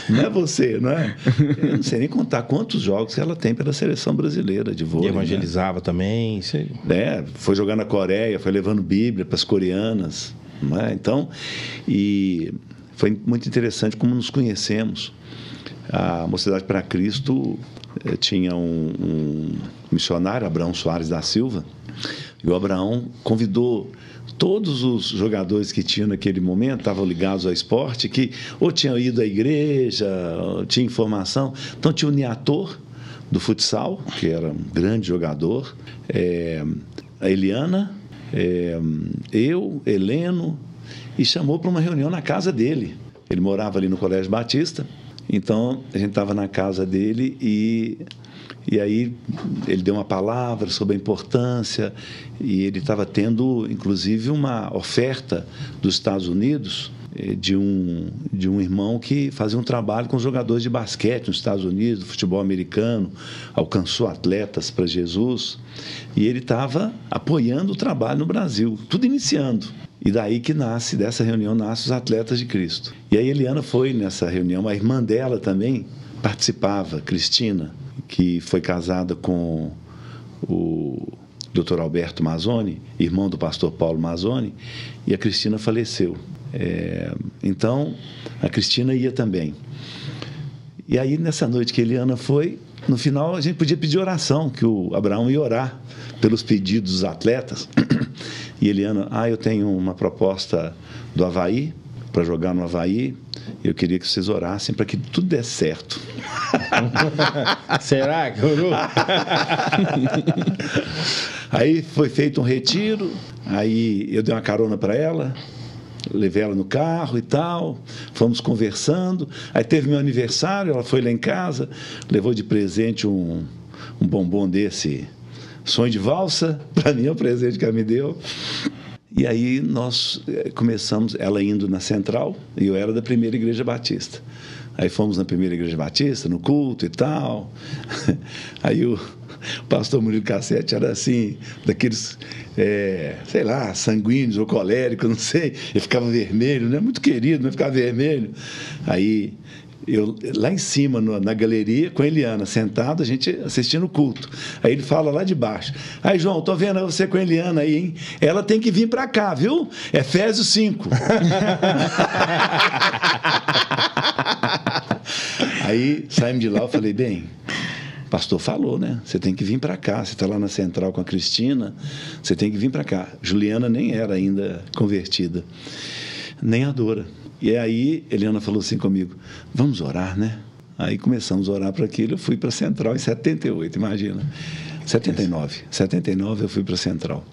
Não é você, não é? Eu não sei nem contar quantos jogos que ela tem pela seleção brasileira de vôlei. E evangelizava, né? Também. Isso... foi jogar na Coreia, foi levando Bíblia para as coreanas. Não é? Então, e foi muito interessante como nos conhecemos. A Mocidade para Cristo tinha um missionário, Abraão Soares da Silva, e o Abraão convidou todos os jogadores que tinham naquele momento, estavam ligados ao esporte, que ou tinham ido à igreja, ou tinha informação. Então tinha o Niator, do futsal, que era um grande jogador, a Eliana, eu, Heleno, e chamou para uma reunião na casa dele. Ele morava ali no Colégio Batista, então a gente estava na casa dele e aí ele deu uma palavra sobre a importância e ele estava tendo, inclusive, uma oferta dos Estados Unidos de um irmão que fazia um trabalho com jogadores de basquete nos Estados Unidos, do futebol americano, alcançou atletas para Jesus, e ele estava apoiando o trabalho no Brasil, tudo iniciando. E daí que dessa reunião, nasce os Atletas de Cristo. E a Eliana foi nessa reunião, a irmã dela também participava, Cristina, que foi casada com o Dr. Alberto Mazzoni, irmão do pastor Paulo Mazzoni, e a Cristina faleceu. Então, a Cristina ia também. E aí, nessa noite que a Eliana foi, no final a gente podia pedir oração, que o Abraão ia orar pelos pedidos dos atletas. E Eliana, eu tenho uma proposta do Avaí, para jogar no Avaí, eu queria que vocês orassem para que tudo desse certo. Será que orou? Aí foi feito um retiro, aí eu dei uma carona para ela, levei ela no carro e tal, fomos conversando, aí teve meu aniversário, ela foi lá em casa, levou de presente um bombom desse, sonho de valsa, para mim é o presente que ela me deu. E aí nós começamos, ela indo na Central, e eu era da Primeira Igreja Batista. Aí fomos na Primeira Igreja Batista, no culto e tal. Aí o pastor Murilo Cassete era assim, daqueles, sei lá, sanguíneos ou coléricos, não sei. Ele ficava vermelho, né? Muito querido, mas ficava vermelho. Aí eu lá em cima, na galeria, com a Eliana, sentado, a gente assistindo o culto. Aí ele fala lá de baixo: aí, João, tô vendo você com a Eliana aí, hein? Ela tem que vir para cá, viu? Efésios 5. Aí saímos de lá, eu falei: bem, o pastor falou, né? Você tem que vir para cá. Você está lá na Central com a Cristina, você tem que vir para cá. Juliana nem era ainda convertida, nem a Dora. E aí, Eliana falou assim comigo: vamos orar, né? Aí começamos a orar para aquilo. Eu fui para a Central em 78, imagina. 79 eu fui para a Central.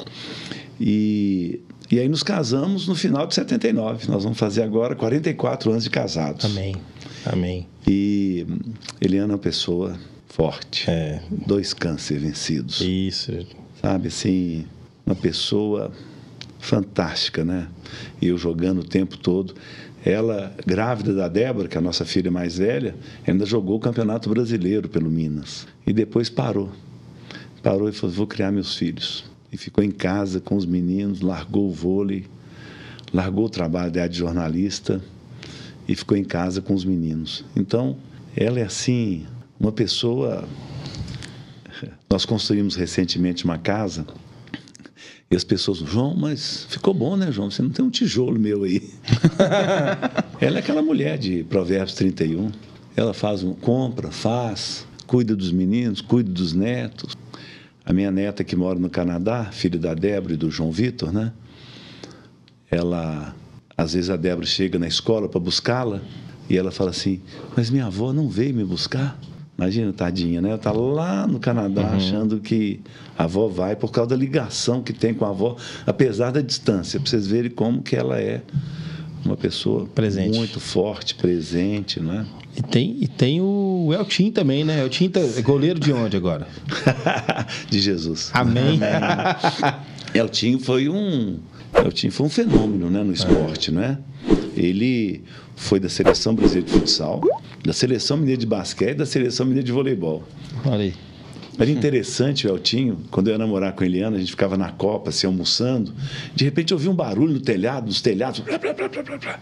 E aí nos casamos no final de 79. Nós vamos fazer agora 44 anos de casados. Amém. Amém. E Eliana é uma pessoa forte. 2 cânceres vencidos. Isso. Sabe, assim, uma pessoa fantástica, né? E eu jogando o tempo todo. Ela, grávida da Débora, que é a nossa filha mais velha, ainda jogou o Campeonato Brasileiro pelo Minas. E depois parou. Parou e falou: vou criar meus filhos. E ficou em casa com os meninos, largou o vôlei, largou o trabalho de jornalista e ficou em casa com os meninos. Então, ela é assim, uma pessoa... Nós construímos recentemente uma casa e as pessoas: João, mas ficou bom, né, João? Você não tem um tijolo meu aí. Ela é aquela mulher de Provérbios 31. Ela compra, cuida dos meninos, cuida dos netos. A minha neta, que mora no Canadá, filha da Débora e do João Vitor, né? Ela, às vezes a Débora chega na escola para buscá-la e ela fala assim: mas minha avó não veio me buscar? Imagina, tadinha, né? Ela está lá no Canadá, achando que a avó vai por causa da ligação que tem com a avó, apesar da distância, para vocês verem como que ela é uma pessoa presente, muito forte, presente, né? E tem o Eltim também, né? Eltim é goleiro de onde agora? De Jesus. Amém. Eltim foi um fenômeno, né, no esporte, né? Ele foi da Seleção Brasileira de Futsal, da Seleção Mineira de Basquete e da Seleção Mineira de Voleibol. Olha aí. Era interessante o Eltinho, quando eu ia namorar com a Eliana, a gente ficava na copa, assim, almoçando, de repente eu ouvi um barulho no telhado, nos telhados, blá, blá, blá, blá, blá.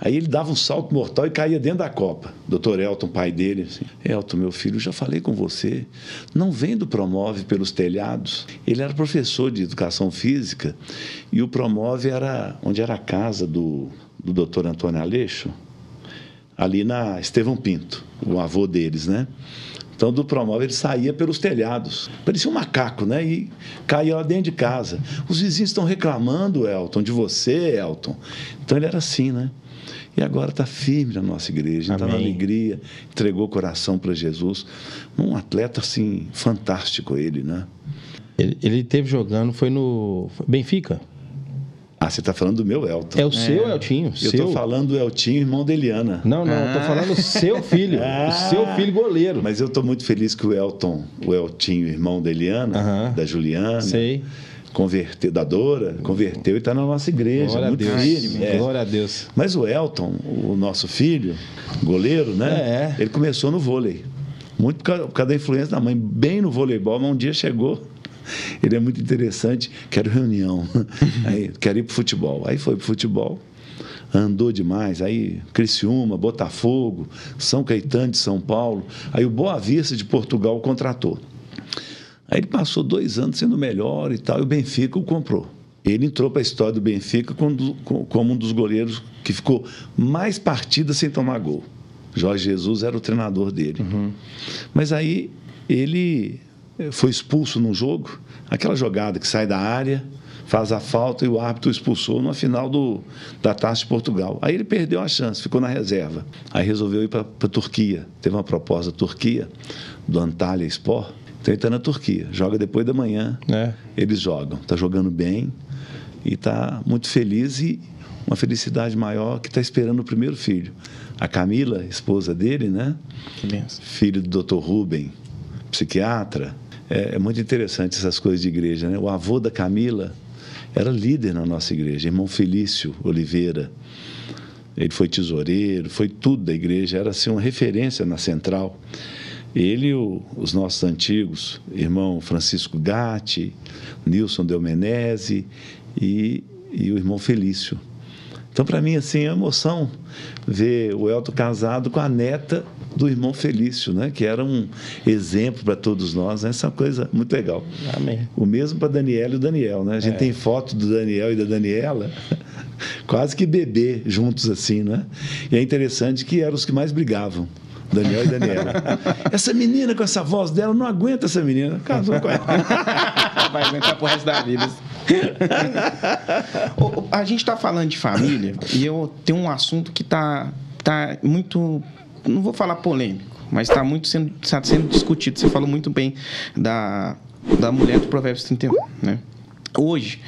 Aí ele dava um salto mortal e caía dentro da copa. Dr. Elton, pai dele, assim, Elton, meu filho, já falei com você, não vem do Promove pelos telhados. Ele era professor de educação física e o Promove era onde era a casa do Dr. Antônio Aleixo, ali na Estevão Pinto, o avô deles, né? Então, do Promove, ele saía pelos telhados. Parecia um macaco, né? E caía lá dentro de casa. Os vizinhos estão reclamando, Elton, de você, Elton. Então, ele era assim, né? E agora está firme na nossa igreja, está na alegria, entregou o coração para Jesus. Um atleta, assim, fantástico ele, né? Ele teve jogando, foi no Benfica? Ah, você está falando do meu Elton. É o seu Eltinho. Eu estou falando do Eltinho, irmão da Eliana. Não, estou falando do seu filho. O seu filho goleiro. Mas eu estou muito feliz que o Eltinho, irmão da Eliana, da Juliana, converteu, da Dora, converteu e está na nossa igreja. Glória muito a Deus. firme. Glória a Deus. Mas o Elton, o nosso filho, goleiro, né? Ele começou no vôlei. Muito por causa da influência da mãe, bem no voleibol, mas um dia chegou. Ele é muito interessante, quero reunião, aí, quero ir para o futebol. Aí foi para o futebol, andou demais, aí Criciúma, Botafogo, São Caetano de São Paulo, aí o Boa Vista de Portugal o contratou. Aí ele passou 2 anos sendo melhor e tal, e o Benfica o comprou. Ele entrou para a história do Benfica como um dos goleiros que ficou mais partidas sem tomar gol. Jorge Jesus era o treinador dele. Mas aí ele foi expulso num jogo, aquela jogada que sai da área, faz a falta e o árbitro o expulsou na final da Taça de Portugal. Aí ele perdeu a chance, ficou na reserva. Aí resolveu ir para a Turquia. Teve uma proposta da Turquia, do Antalya Sport. Então ele está na Turquia, joga depois da manhã. Eles jogam, está jogando bem e está muito feliz e uma felicidade maior que está esperando o primeiro filho. A Camila, esposa dele, né? Filho do Dr. Rubem, psiquiatra. É muito interessante essas coisas de igreja, né? O avô da Camila era líder na nossa igreja, irmão Felício Oliveira. Ele foi tesoureiro, foi tudo da igreja, era assim uma referência na central. Ele e os nossos antigos, irmão Francisco Gatti, Nilson Delmenese e o irmão Felício. Então, para mim, assim, é uma emoção ver o Elton casado com a neta do irmão Felício, né? Que era um exemplo para todos nós, né? Essa é uma coisa muito legal. Amém. O mesmo para Daniela e o Daniel, né? A gente tem foto do Daniel e da Daniela, quase que bebê juntos assim, né? E é interessante que eram os que mais brigavam. Daniel e Daniela. Essa menina com essa voz dela, não aguenta essa menina. Casou com ela. Vai aguentar pro resto da vida. A gente está falando de família e eu tenho um assunto que tá muito, não vou falar polêmico, mas está sendo discutido. Você falou muito bem da mulher do Provérbios 31, né? Hoje,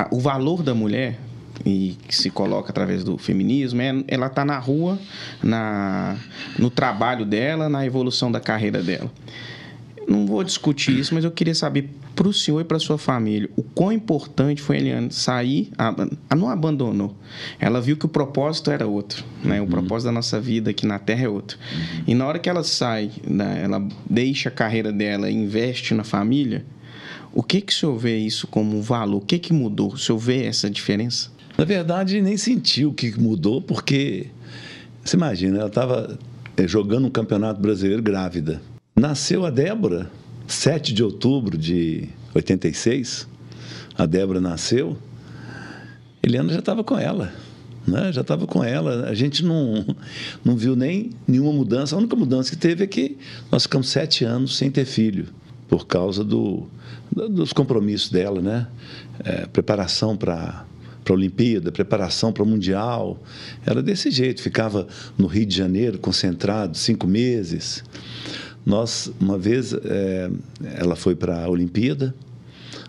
o valor da mulher, e que se coloca através do feminismo, ela está na rua, no trabalho dela, na evolução da carreira dela. Não vou discutir isso, mas eu queria saber para o senhor e para a sua família o quão importante foi a Eliane sair, não abandonou. Ela viu que o propósito era outro, né? O propósito da nossa vida aqui na Terra é outro. E na hora que ela sai, né, ela deixa a carreira dela e investe na família, o que o senhor vê isso como um valor? O que mudou? O senhor vê essa diferença? Na verdade, nem sentiu o que mudou, porque, você imagina, ela estava jogando um campeonato brasileiro grávida. Nasceu a Débora, 7 de outubro de 86. A Débora nasceu. Eliana já estava com ela, né? Já estava com ela. A gente não viu nenhuma mudança. A única mudança que teve é que nós ficamos 7 anos sem ter filho, por causa dos compromissos dela, né? Preparação para a Olimpíada, preparação para o Mundial. Era desse jeito, ficava no Rio de Janeiro, concentrado, 5 meses. Uma vez, ela foi para a Olimpíada,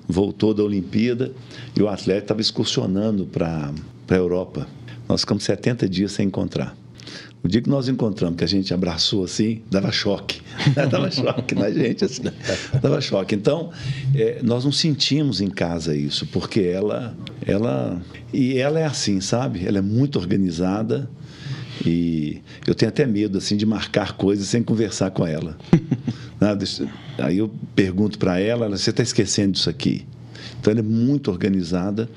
voltou da Olimpíada e o atleta estava excursionando para a Europa. Nós ficamos 70 dias sem encontrar. O dia que nós encontramos, que a gente abraçou assim, dava choque. Dava choque na gente, assim. Dava choque. Então, nós não sentimos em casa isso, porque ela é assim, sabe? Ela é muito organizada e eu tenho até medo, assim, de marcar coisas sem conversar com ela. Aí eu pergunto para ela, você está esquecendo disso aqui? Então, ela é muito organizada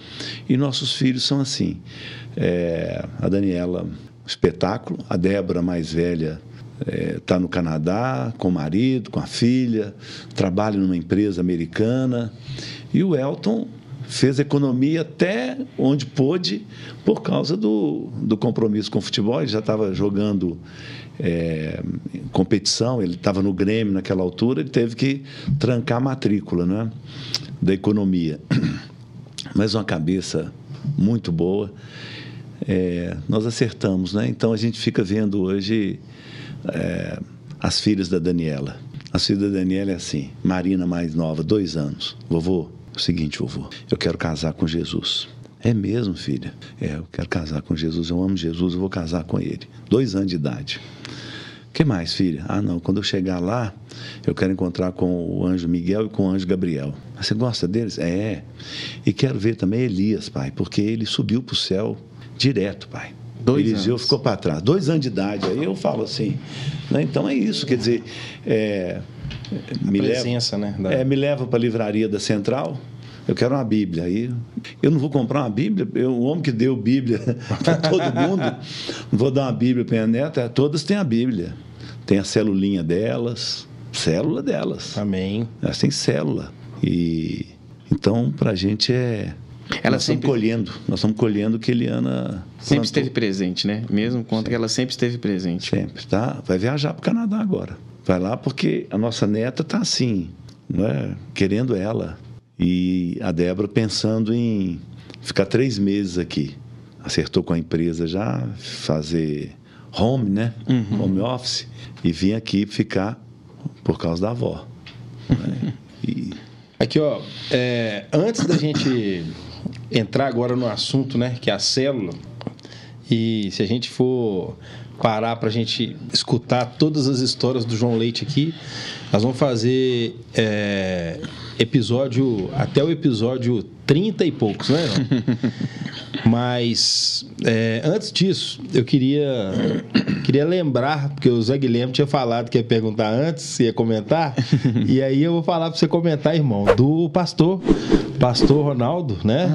e nossos filhos são assim. A Daniela espetáculo. A Débora, mais velha, está no Canadá com o marido, com a filha, trabalha numa empresa americana. E o Elton fez economia até onde pôde por causa do compromisso com o futebol. Ele já estava jogando competição, ele estava no Grêmio naquela altura, ele teve que trancar a matrícula, né, da economia. Mas uma cabeça muito boa. Nós acertamos, né? Então a gente fica vendo hoje as filhas da Daniela. As filhas da Daniela é assim: Marina, mais nova, 2 anos. Vovô, é o seguinte, vovô, eu quero casar com Jesus. É mesmo, filha? Eu quero casar com Jesus, eu amo Jesus, eu vou casar com ele. 2 anos de idade. O que mais, filha? Não, quando eu chegar lá, eu quero encontrar com o anjo Miguel e com o anjo Gabriel. Você gosta deles? E quero ver também Elias, pai, porque ele subiu para o céu direto, pai. 2 Eliseu anos. ficou para trás. 2 anos de idade. Aí eu falo assim, né? Então é isso, quer dizer, presença, né? Me leva para a livraria da Central. Eu quero uma Bíblia. Aí eu não vou comprar uma Bíblia. O homem que deu Bíblia para todo mundo, não vou dar uma Bíblia para minha neta. Todas têm a Bíblia. Tem a celulinha delas, célula delas. Amém. Elas têm célula. E então, para a gente nós estamos colhendo o que Eliana sempre esteve presente, né? Mesmo quanto que ela sempre esteve presente. Sempre, tá? Vai viajar para o Canadá agora. Vai lá porque a nossa neta está assim, né? Querendo ela. E a Débora pensando em ficar 3 meses aqui. Acertou com a empresa já, fazer home, né? Home office. E vir aqui ficar por causa da avó. Né? Aqui, ó, antes da gente entrar agora no assunto, né, que é a célula, e se a gente for parar para a gente escutar todas as histórias do João Leite aqui, nós vamos fazer episódio, até o episódio 30 e poucos, né? Mas antes disso, eu queria lembrar, porque o Zé Guilherme tinha falado que ia perguntar antes, se ia comentar, e aí eu vou falar para você comentar, irmão, do pastor Ronaldo, né?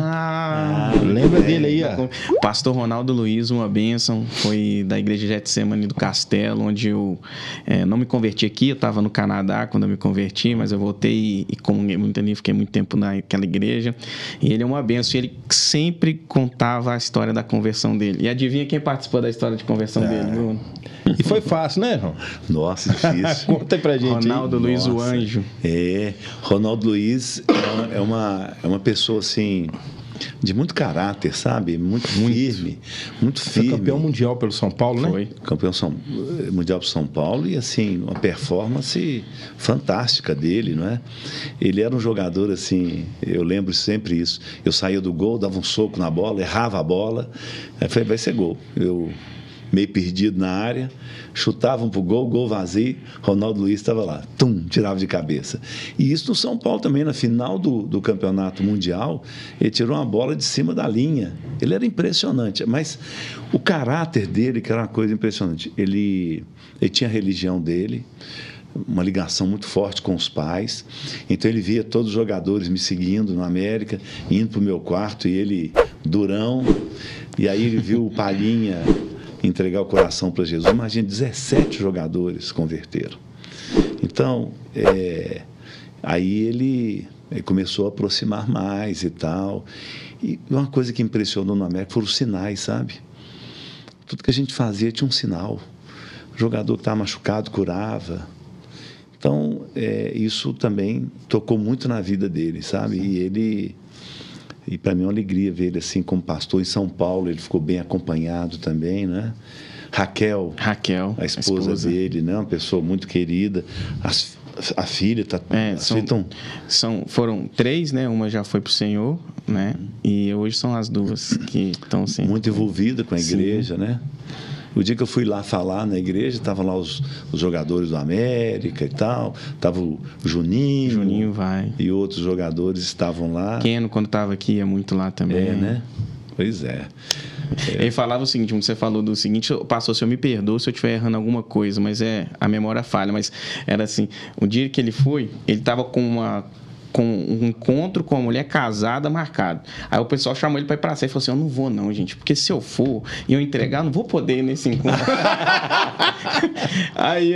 Lembra dele aí, ó. Pastor Ronaldo Luiz, uma bênção, foi da igreja Getsemane do Castelo, onde eu não me converti aqui, eu estava no Canadá quando eu me converti, mas eu voltei e fiquei muito tempo naquela igreja, e ele é uma bênção, ele sempre contava a história da conversão dele. E adivinha quem participou da história de conversão dele, Bruno? E foi fácil, né, João? Nossa, difícil. Conta aí pra gente. Ronaldo Luiz, o anjo. Ronaldo Luiz é uma pessoa assim de muito caráter, sabe? Muito firme. Foi campeão mundial pelo São Paulo, né? Foi campeão mundial pelo São Paulo e assim uma performance fantástica dele, não é? Ele era um jogador assim, eu lembro sempre isso. Eu saía do gol, dava um soco na bola, errava a bola, aí falei, vai ser gol. Eu meio perdido na área, chutavam pro gol vazio, Ronaldo Luiz estava lá, tirava de cabeça. E isso no São Paulo também, na final do campeonato mundial, ele tirou uma bola de cima da linha. Ele era impressionante, mas o caráter dele, que era uma coisa impressionante, ele tinha a religião dele, uma ligação muito forte com os pais, então ele via todos os jogadores me seguindo no América, indo pro meu quarto, e ele durão, e aí ele viu o Palhinha entregar o coração para Jesus. Imagina, 17 jogadores converteram. Então, aí ele começou a aproximar mais e tal. E uma coisa que impressionou no América foram os sinais, sabe? Tudo que a gente fazia tinha um sinal. O jogador que estava machucado curava. Então, isso também tocou muito na vida dele, sabe? E para mim é uma alegria ver ele assim como pastor em São Paulo. Ele ficou bem acompanhado também, né? Raquel, a esposa dele, né? Uma pessoa muito querida. A filha está... Foram 3, né? Uma já foi para o Senhor, né? E hoje são as 2 que estão sendo... Muito envolvida com a igreja, Sim. né? O dia que eu fui lá falar na igreja, estavam lá os jogadores do América e tal, estava o Juninho vai. E outros jogadores estavam lá. Keno, quando estava aqui, ia muito lá também. Né? Pois é. Ele falava o seguinte, você falou do seguinte, pastor, o senhor me perdoa se eu estiver errando alguma coisa, mas a memória falha, mas era assim, o dia que ele foi, ele estava com com um encontro com uma mulher casada marcado. Aí o pessoal chamou ele para ir pra cela e falou assim: eu não vou não, gente, porque se eu for e eu entregar, eu não vou poder ir nesse encontro. aí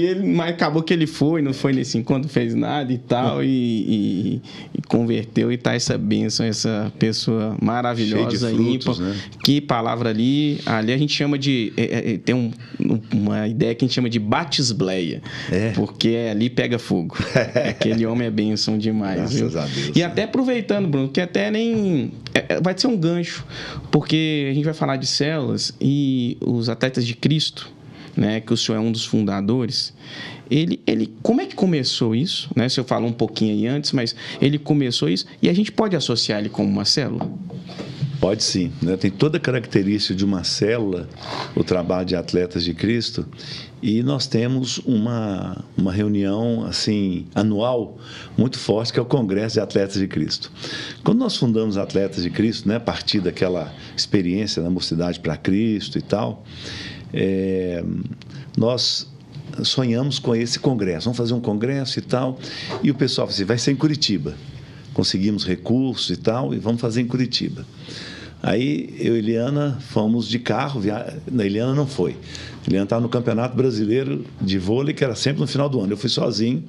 ele, mas acabou que ele foi, não foi nesse encontro, fez nada e tal, e converteu, e tá essa bênção, essa pessoa maravilhosa, frutos, ímpar. né? Que palavra ali a gente chama de, tem uma ideia que a gente chama de batisbleia, porque ali pega fogo. Aquele homem é bênção demais. Graças a Deus. E até aproveitando, Bruno, que até nem... vai ser um gancho, porque a gente vai falar de células e os atletas de Cristo, né, que o senhor é um dos fundadores, ele como é que começou isso? Né? O senhor falou um pouquinho aí antes, mas ele começou isso e a gente pode associar ele como uma célula? Pode sim, né? Tem toda a característica de uma célula, o trabalho de atletas de Cristo, e nós temos uma reunião assim anual muito forte, que é o Congresso de Atletas de Cristo. Quando nós fundamos Atletas de Cristo, né, a partir daquela experiência da Mocidade para Cristo e tal, nós sonhamos com esse congresso, vamos fazer um congresso e tal, e o pessoal falou assim, vai ser em Curitiba. Conseguimos recursos e tal, e vamos fazer em Curitiba. Aí eu e Eliana fomos de carro, a Eliana não foi. A Eliana estava no Campeonato Brasileiro de Vôlei, que era sempre no final do ano. Eu fui sozinho.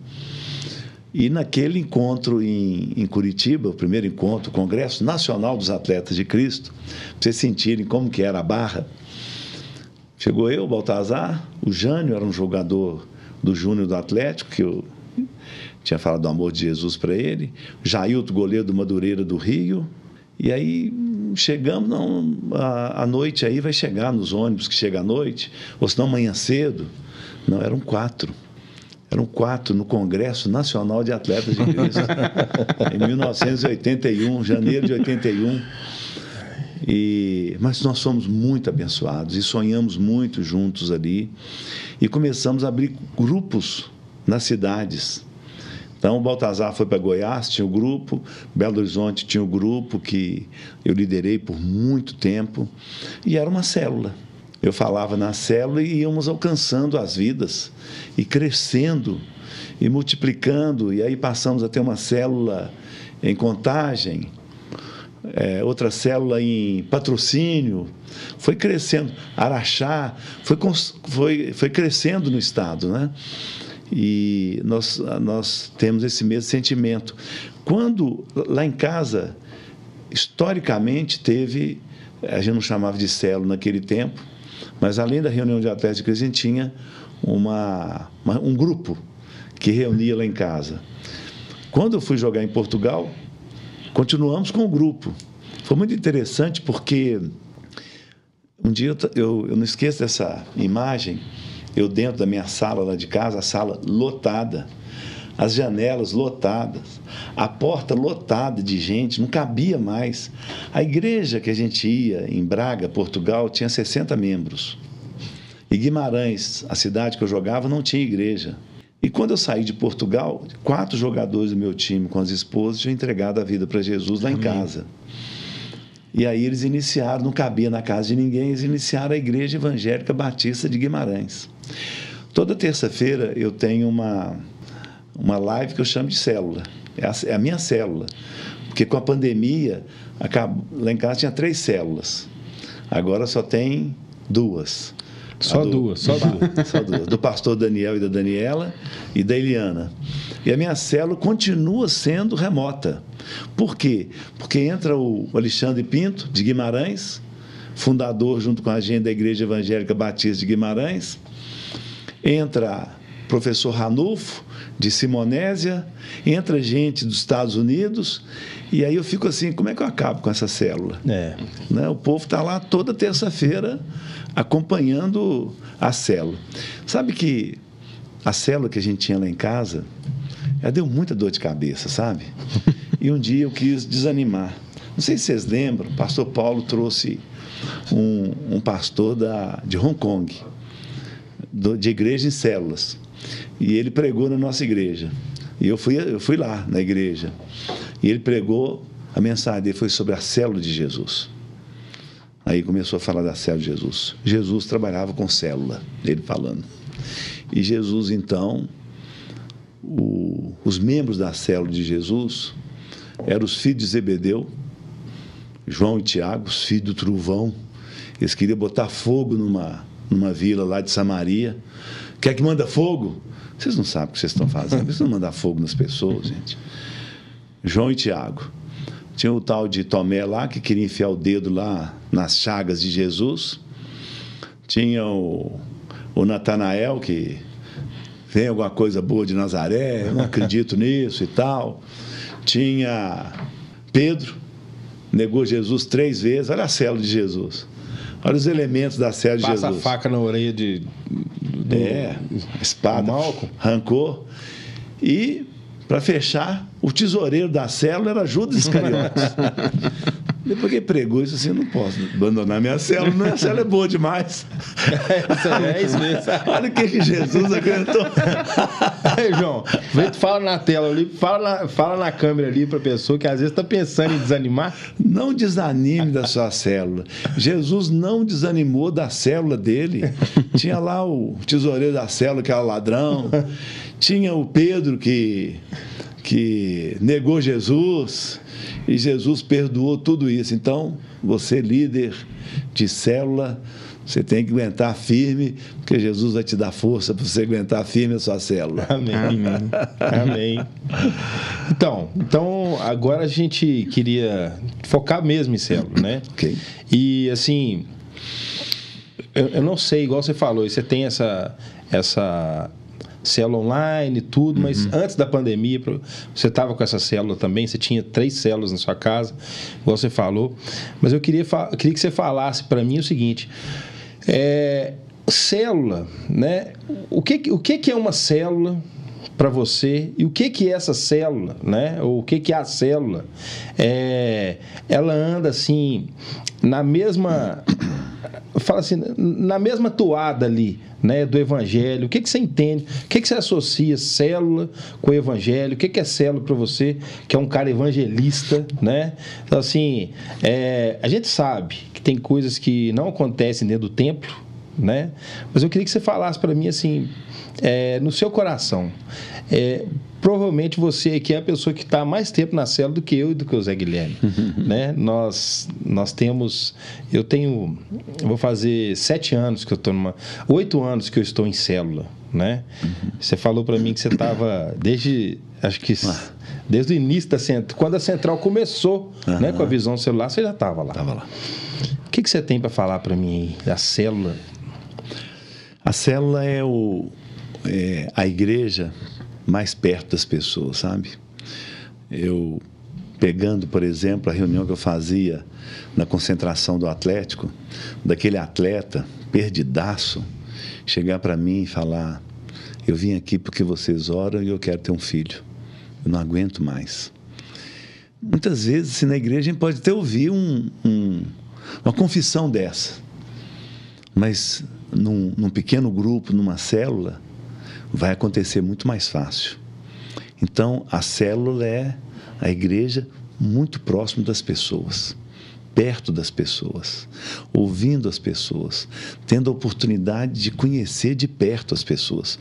E naquele encontro em Curitiba, o primeiro encontro, o Congresso Nacional dos Atletas de Cristo, para vocês sentirem como que era a barra, chegou eu, o Baltazar, o Jânio era um jogador do Júnior do Atlético, que eu tinha falado do amor de Jesus para ele, Jailton, goleiro do Madureira do Rio. E aí chegamos, à noite aí vai chegar nos ônibus que chega à noite, ou senão amanhã cedo. Não, eram 4. Eram 4 no Congresso Nacional de Atletas de Cristo, em 1981, janeiro de 81. Mas nós fomos muito abençoados e sonhamos muito juntos ali. E começamos a abrir grupos nas cidades. Então, o Baltazar foi para Goiás, tinha o grupo, Belo Horizonte tinha o grupo que eu liderei por muito tempo, e era uma célula. Eu falava na célula e íamos alcançando as vidas, e crescendo, e multiplicando, e aí passamos a ter uma célula em Contagem, outra célula em Patrocínio, foi crescendo, Araxá, foi crescendo no estado, né? E nós temos esse mesmo sentimento. Quando, lá em casa, historicamente teve, a gente não chamava de célula naquele tempo, mas além da reunião de atletas de Cristo, a gente tinha um grupo que reunia lá em casa. Quando eu fui jogar em Portugal, continuamos com o grupo. Foi muito interessante porque um dia eu não esqueço dessa imagem. Eu dentro da minha sala lá de casa, a sala lotada, as janelas lotadas, a porta lotada de gente, não cabia mais. A igreja que a gente ia em Braga, Portugal, tinha 60 membros. E Guimarães, a cidade que eu jogava, não tinha igreja. E quando eu saí de Portugal, 4 jogadores do meu time com as esposas tinham entregado a vida para Jesus lá em casa. E aí eles iniciaram, não cabia na casa de ninguém, eles iniciaram a Igreja Evangélica Batista de Guimarães. Toda terça-feira eu tenho uma live que eu chamo de célula. É a minha célula. Porque com a pandemia, lá em casa tinha 3 células. Agora só tem 2. Só duas. Do pastor Daniel e da Daniela e da Eliana. E a minha célula continua sendo remota. Por quê? Porque entra o Alexandre Pinto, de Guimarães, fundador, junto com a gente, da Igreja Evangélica Batista de Guimarães. Entra o professor Ranulfo, de Simonésia. Entra gente dos Estados Unidos. E aí eu fico assim, como é que eu acabo com essa célula? Né? O povo está lá toda terça-feira acompanhando a célula. Sabe que a célula que a gente tinha lá em casa, ela deu muita dor de cabeça, sabe? E um dia eu quis desanimar. Não sei se vocês lembram, o pastor Paulo trouxe um pastor de Hong Kong, de igreja em células. E ele pregou na nossa igreja. E eu fui lá na igreja. E ele pregou, a mensagem dele foi sobre a célula de Jesus. Aí começou a falar da célula de Jesus. Jesus trabalhava com célula, ele falando. E Jesus, então, os membros da célula de Jesus eram os filhos de Zebedeu, João e Tiago, os filhos do trovão. Eles queriam botar fogo numa vila lá de Samaria. Quer que manda fogo? Vocês não sabem o que vocês estão fazendo. Vocês não mandar fogo nas pessoas, gente. João e Tiago. Tinha o tal de Tomé lá, que queria enfiar o dedo lá nas chagas de Jesus. Tinha o Natanael, que vem alguma coisa boa de Nazaré, eu não acredito nisso e tal. Tinha Pedro, negou Jesus 3 vezes. Olha a célula de Jesus. Olha os elementos da célula de Jesus. Passa a faca na orelha a espada, arrancou. E, para fechar, o tesoureiro da célula era Judas Iscariotes. Depois que ele pregou isso assim, eu não posso abandonar minha célula. Minha célula é boa demais. É isso mesmo. Olha o que Jesus aguentou. Aí, João, vem, fala na tela ali, fala na câmera ali para a pessoa que às vezes está pensando em desanimar. Não desanime da sua célula. Jesus não desanimou da célula dele. Tinha lá o tesoureiro da célula, que era ladrão. Tinha o Pedro que negou Jesus. E Jesus perdoou tudo isso. Então, você, líder de célula, você tem que aguentar firme, porque Jesus vai te dar força para você aguentar firme a sua célula. Amém. Amém. Então, agora a gente queria focar mesmo em célula, né? Ok. E, assim, eu não sei, igual você falou, você tem essa célula online e tudo, mas antes da pandemia, você estava com essa célula também, você tinha 3 células na sua casa, igual você falou, mas eu queria que você falasse para mim o seguinte, célula, né? O que é uma célula para você e o que é essa célula, né? Ou o que é a célula? Ela anda assim, na mesma toada ali, né, do evangelho. O que você entende? O que você associa célula com o evangelho? O que é célula para você, que é um cara evangelista, né? Então, assim, a gente sabe que tem coisas que não acontecem dentro do templo, né? Mas eu queria que você falasse para mim, assim, no seu coração. Provavelmente você aqui é a pessoa que está há mais tempo na célula do que eu e do que o Zé Guilherme, né? Nós temos, eu vou fazer 7 anos que eu estou 8 anos que eu estou em célula, né? Você falou para mim que você estava desde o início da central, quando a central começou, né, com a visão do celular, você já estava lá. Estava lá. O que você tem para falar para mim aí da célula? A célula é a igreja mais perto das pessoas, sabe? Eu, pegando, por exemplo, a reunião que eu fazia na concentração do Atlético, daquele atleta perdidaço, chegar para mim e falar: eu vim aqui porque vocês oram e eu quero ter um filho. Eu não aguento mais. Muitas vezes, assim, na igreja, a gente pode até ouvir uma confissão dessa, mas num pequeno grupo, numa célula, vai acontecer muito mais fácil. Então, a célula é a igreja muito próximo das pessoas, perto das pessoas, ouvindo as pessoas, tendo a oportunidade de conhecer de perto as pessoas.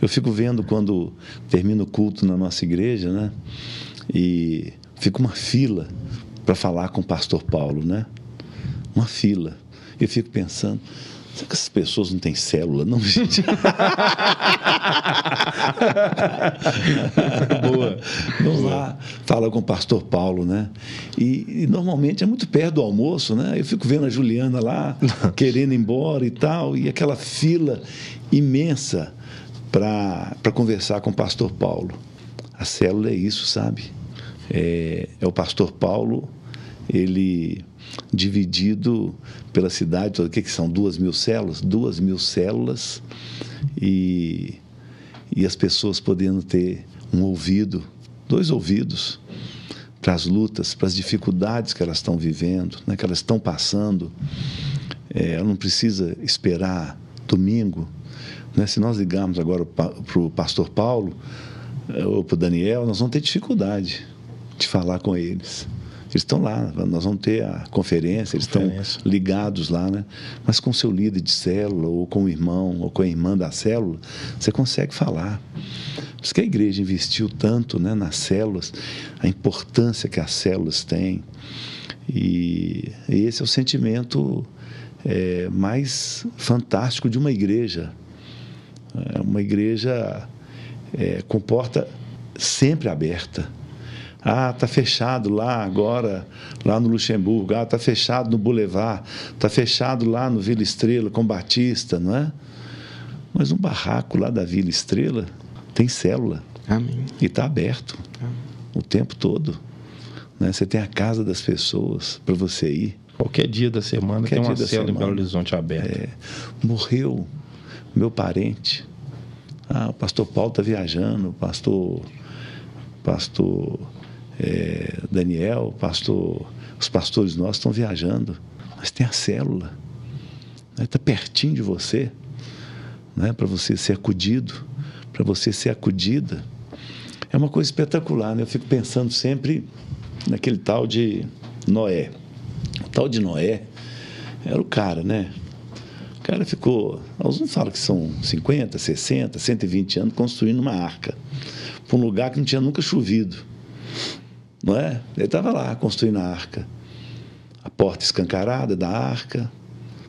Eu fico vendo quando termina o culto na nossa igreja, né? E fica uma fila para falar com o pastor Paulo, né? Uma fila. Eu fico pensando: será que essas pessoas não têm célula, não, gente? Boa. Vamos lá, fala com o pastor Paulo, né? E normalmente é muito perto do almoço, né? Eu fico vendo a Juliana lá, querendo ir embora e tal, e aquela fila imensa para conversar com o pastor Paulo. A célula é isso, sabe? É o pastor Paulo, ele dividido pela cidade toda. O que são? 2.000 células? 2.000 células e as pessoas podendo ter um ouvido, 2 ouvidos para as lutas, para as dificuldades que elas estão vivendo, né, que elas estão passando. Ela não precisa esperar domingo, né? Se nós ligarmos agora para o pastor Paulo ou para o Daniel, nós vamos ter dificuldade de falar com eles. Eles estão lá, nós vamos ter a conferência, eles estão ligados lá, né? Mas com o seu líder de célula, ou com o irmão, ou com a irmã da célula, você consegue falar. Por isso que a igreja investiu tanto, né, nas células, a importância que as células têm. E esse é o sentimento mais fantástico de uma igreja. Uma igreja com porta sempre aberta. Está fechado lá agora, lá no Luxemburgo. Está fechado no Boulevard. Está fechado lá no Vila Estrela com Batista, não é? Mas um barraco lá da Vila Estrela tem célula. Amém. E está aberto. Amém. O tempo todo. Né? Você tem a casa das pessoas para você ir. Qualquer dia da semana tem uma célula em Belo Horizonte aberta. Morreu meu parente. O pastor Paulo está viajando, o pastor Daniel, os pastores nossos estão viajando. Mas tem a célula. Está pertinho de você, né? Para você ser acudido, para você ser acudida. É uma coisa espetacular, né? Eu fico pensando sempre naquele tal de Noé. O tal de Noé era o cara, né? O cara ficou, alguns falam que são 50, 60, 120 anos construindo uma arca para um lugar que não tinha nunca chovido, não é? Ele estava lá construindo a arca, a porta escancarada da arca,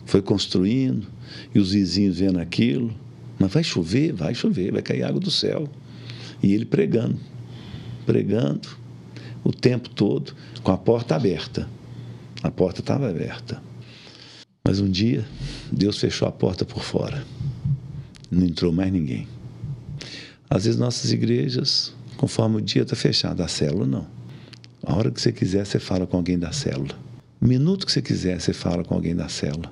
foi construindo, e os vizinhos vendo aquilo. Mas vai chover, vai cair água do céu. E ele pregando o tempo todo, com a porta aberta. A porta estava aberta. Mas um dia, Deus fechou a porta por fora. Não entrou mais ninguém. Às vezes, nossas igrejas, conforme o dia está fechado, a célula não. A hora que você quiser, você fala com alguém da célula. O minuto que você quiser, você fala com alguém da célula.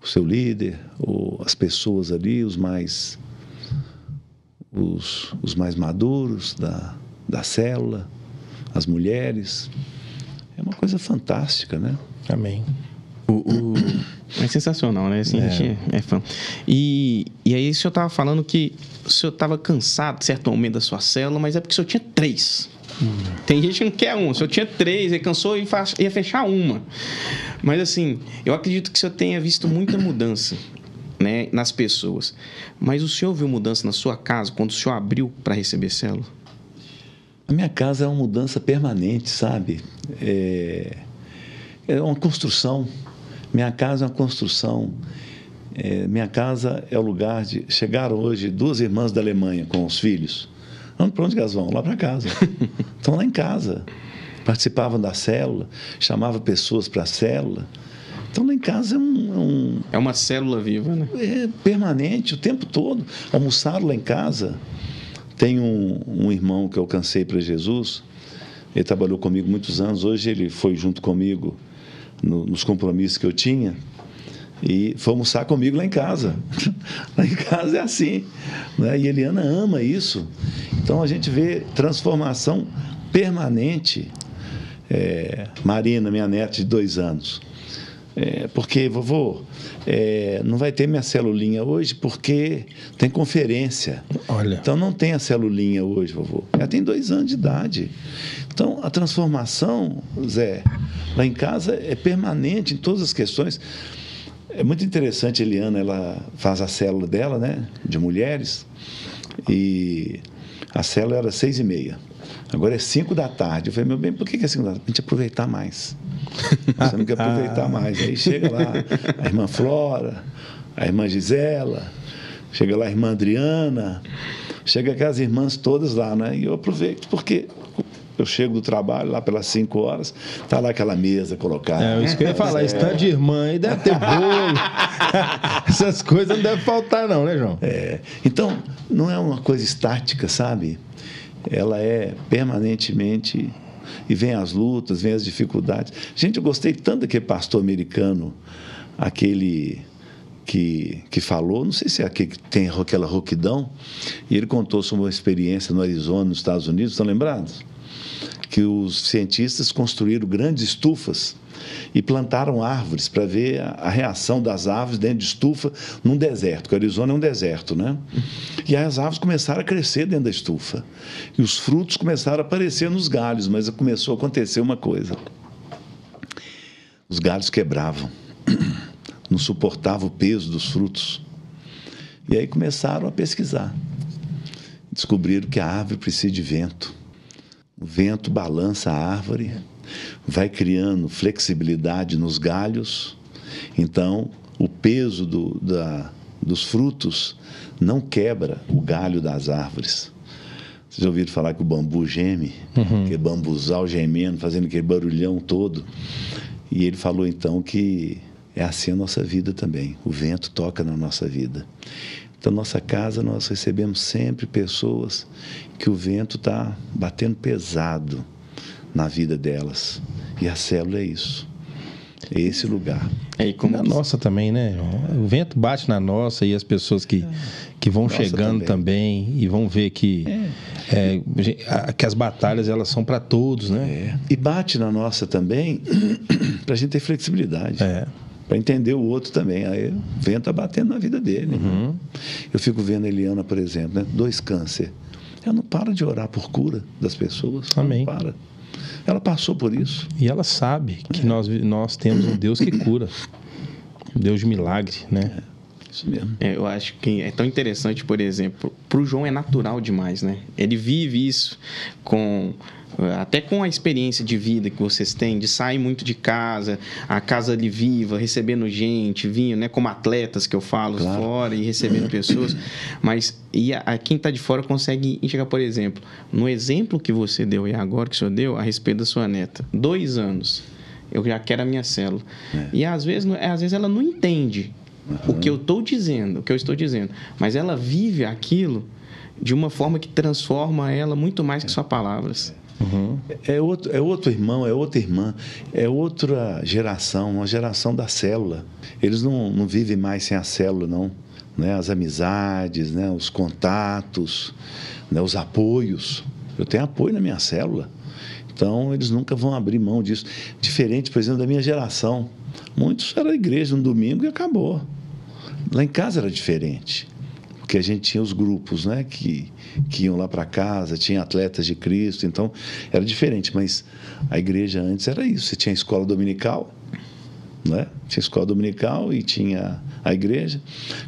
O seu líder, ou as pessoas ali, os mais maduros da célula, as mulheres. É uma coisa fantástica, né? Amém. É sensacional, né? Assim, a gente é fã. E aí o senhor estava falando que o senhor estava cansado de certo momento da sua célula, mas é porque o senhor tinha 3. Tem gente que não quer um. O senhor tinha 3, ele cansou e ia fechar uma. Mas assim, eu acredito que o senhor tenha visto muita mudança, né, nas pessoas. Mas o senhor viu mudança na sua casa quando o senhor abriu para receber célula? A minha casa é uma mudança permanente, sabe? É uma construção. Minha casa é uma construção. Minha casa é o lugar de... Chegaram hoje 2 irmãs da Alemanha com os filhos. Para onde elas vão? Lá para casa. Estão lá em casa. Participavam da célula, chamavam pessoas para a célula. Então, lá em casa é uma célula viva, né? É permanente, o tempo todo. Almoçaram lá em casa. Tem um irmão que eu alcancei para Jesus. Ele trabalhou comigo muitos anos. Hoje ele foi junto comigo nos compromissos que eu tinha. E foi almoçar comigo lá em casa. Lá em casa é assim, né? E Eliana ama isso. Então a gente vê transformação permanente. Marina, minha neta de 2 anos. Porque, vovô, não vai ter minha celulinha hoje porque tem conferência. Olha. Então não tem a celulinha hoje, vovô. Ela tem 2 anos de idade. Então a transformação, Zé, lá em casa é permanente em todas as questões. É muito interessante, Eliana, ela faz a célula dela, né, de mulheres, e a célula era 6h30. Agora é 5 da tarde. Eu falei, meu bem, por que é 5 da tarde? Para a gente aproveitar mais. Você não quer aproveitar mais. Aí chega lá a irmã Flora, a irmã Gisela, chega lá a irmã Adriana, chega aquelas irmãs todas lá, né? E eu aproveito, porque eu chego do trabalho lá pelas 5 horas, tá lá aquela mesa colocada. Isso que eu ia falar, stand de irmã aí deve ter bolo. Essas coisas não devem faltar não, né, João? Então, não é uma coisa estática, sabe? Ela é permanentemente, e vem as lutas, vem as dificuldades. Gente, eu gostei tanto daquele pastor americano, aquele que falou, não sei se é aquele que tem aquela rouquidão, e ele contou sobre uma experiência no Arizona, nos Estados Unidos, estão lembrados? Que os cientistas construíram grandes estufas e plantaram árvores para ver a reação das árvores dentro de estufa num deserto, porque o Arizona é um deserto, né? E aí as árvores começaram a crescer dentro da estufa. E os frutos começaram a aparecer nos galhos, mas começou a acontecer uma coisa. Os galhos quebravam, não suportavam o peso dos frutos. E aí começaram a pesquisar. Descobriram que a árvore precisa de vento. O vento balança a árvore, vai criando flexibilidade nos galhos. Então, o peso dos frutos não quebra o galho das árvores. Vocês já ouviram falar que o bambu geme? Que é bambuzal gemendo, fazendo aquele barulhão todo. E ele falou, então, que é assim a nossa vida também. O vento toca na nossa vida. Então, nossa casa, nós recebemos sempre pessoas que o vento está batendo pesado na vida delas. E a célula é isso. É esse lugar. E como na nossa também, né? O vento bate na nossa e as pessoas que vão nossa chegando também e vão ver que as batalhas elas são para todos, né? E bate na nossa também para a gente ter flexibilidade. Para entender o outro também. Aí o vento está batendo na vida dele. Né? Eu fico vendo a Eliana, por exemplo, né? 2 câncer. Ela não para de orar por cura das pessoas. Amém. Não para. Ela passou por isso. E ela sabe que nós temos um Deus que cura. Um Deus de milagre, né? Isso mesmo. Eu acho que é tão interessante, por exemplo, para o João é natural demais, né? Ele vive isso até com a experiência de vida que vocês têm, de sair muito de casa, a casa ali viva, recebendo gente, vinho, né? Como atletas que eu falo, claro, fora e recebendo pessoas. Mas quem está de fora consegue enxergar, por exemplo, no exemplo que você deu e agora que o senhor deu a respeito da sua neta, 2 anos, eu já quero a minha célula. E às vezes ela não entende o que eu estou dizendo, mas ela vive aquilo de uma forma que transforma ela muito mais que só palavras. É outro irmão, é outra irmã, é outra geração, uma geração da célula. Eles não vivem mais sem a célula, não. Né? As amizades, né? Os contatos, né? Os apoios. Eu tenho apoio na minha célula. Então, eles nunca vão abrir mão disso. Diferente, por exemplo, da minha geração. Muitos eram à igreja no domingo e acabou. Lá em casa era diferente. Porque a gente tinha os grupos, né, que iam lá para casa, tinha atletas de Cristo, então era diferente. Mas a igreja antes era isso. Você tinha a escola dominical, né? Tinha a escola dominical e tinha a igreja.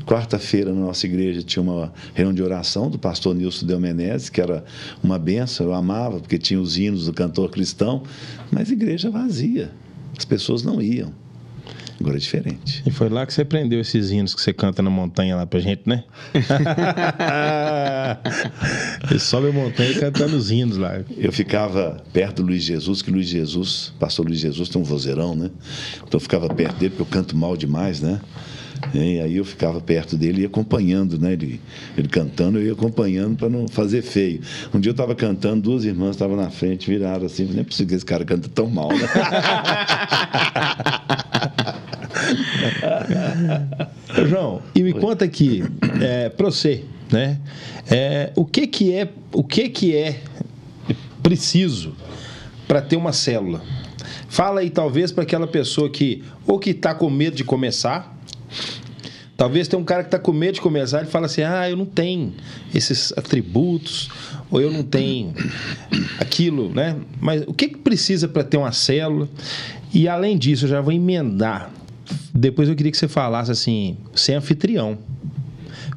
Quarta-feira, na nossa igreja, tinha uma reunião de oração do pastor Nilson Del Menezes, que era uma bênção, eu amava, porque tinha os hinos do cantor cristão, mas igreja vazia. As pessoas não iam. Agora é diferente. E foi lá que você aprendeu esses hinos que você canta na montanha lá pra gente, né? Você sobe a montanha cantando os hinos lá. Eu ficava perto do Luiz Jesus, que Luiz Jesus, pastor Luiz Jesus tem um vozeirão, né? Então eu ficava perto dele, porque eu canto mal demais, né? E aí eu ficava perto dele e acompanhando, né? Ele cantando, eu ia acompanhando para não fazer feio. Um dia eu estava cantando, 2 irmãs estavam na frente, viraram assim, nem é possível que esse cara canta tão mal, né? João, e me conta aqui, para você, né? O que é preciso para ter uma célula? Fala aí, talvez, para aquela pessoa que está com medo de começar. Talvez tenha um cara que está com medo de começar e fala assim, eu não tenho esses atributos, ou eu não tenho aquilo, né? Mas o que precisa para ter uma célula? E além disso, eu já vou emendar. Depois eu queria que você falasse assim, ser anfitrião.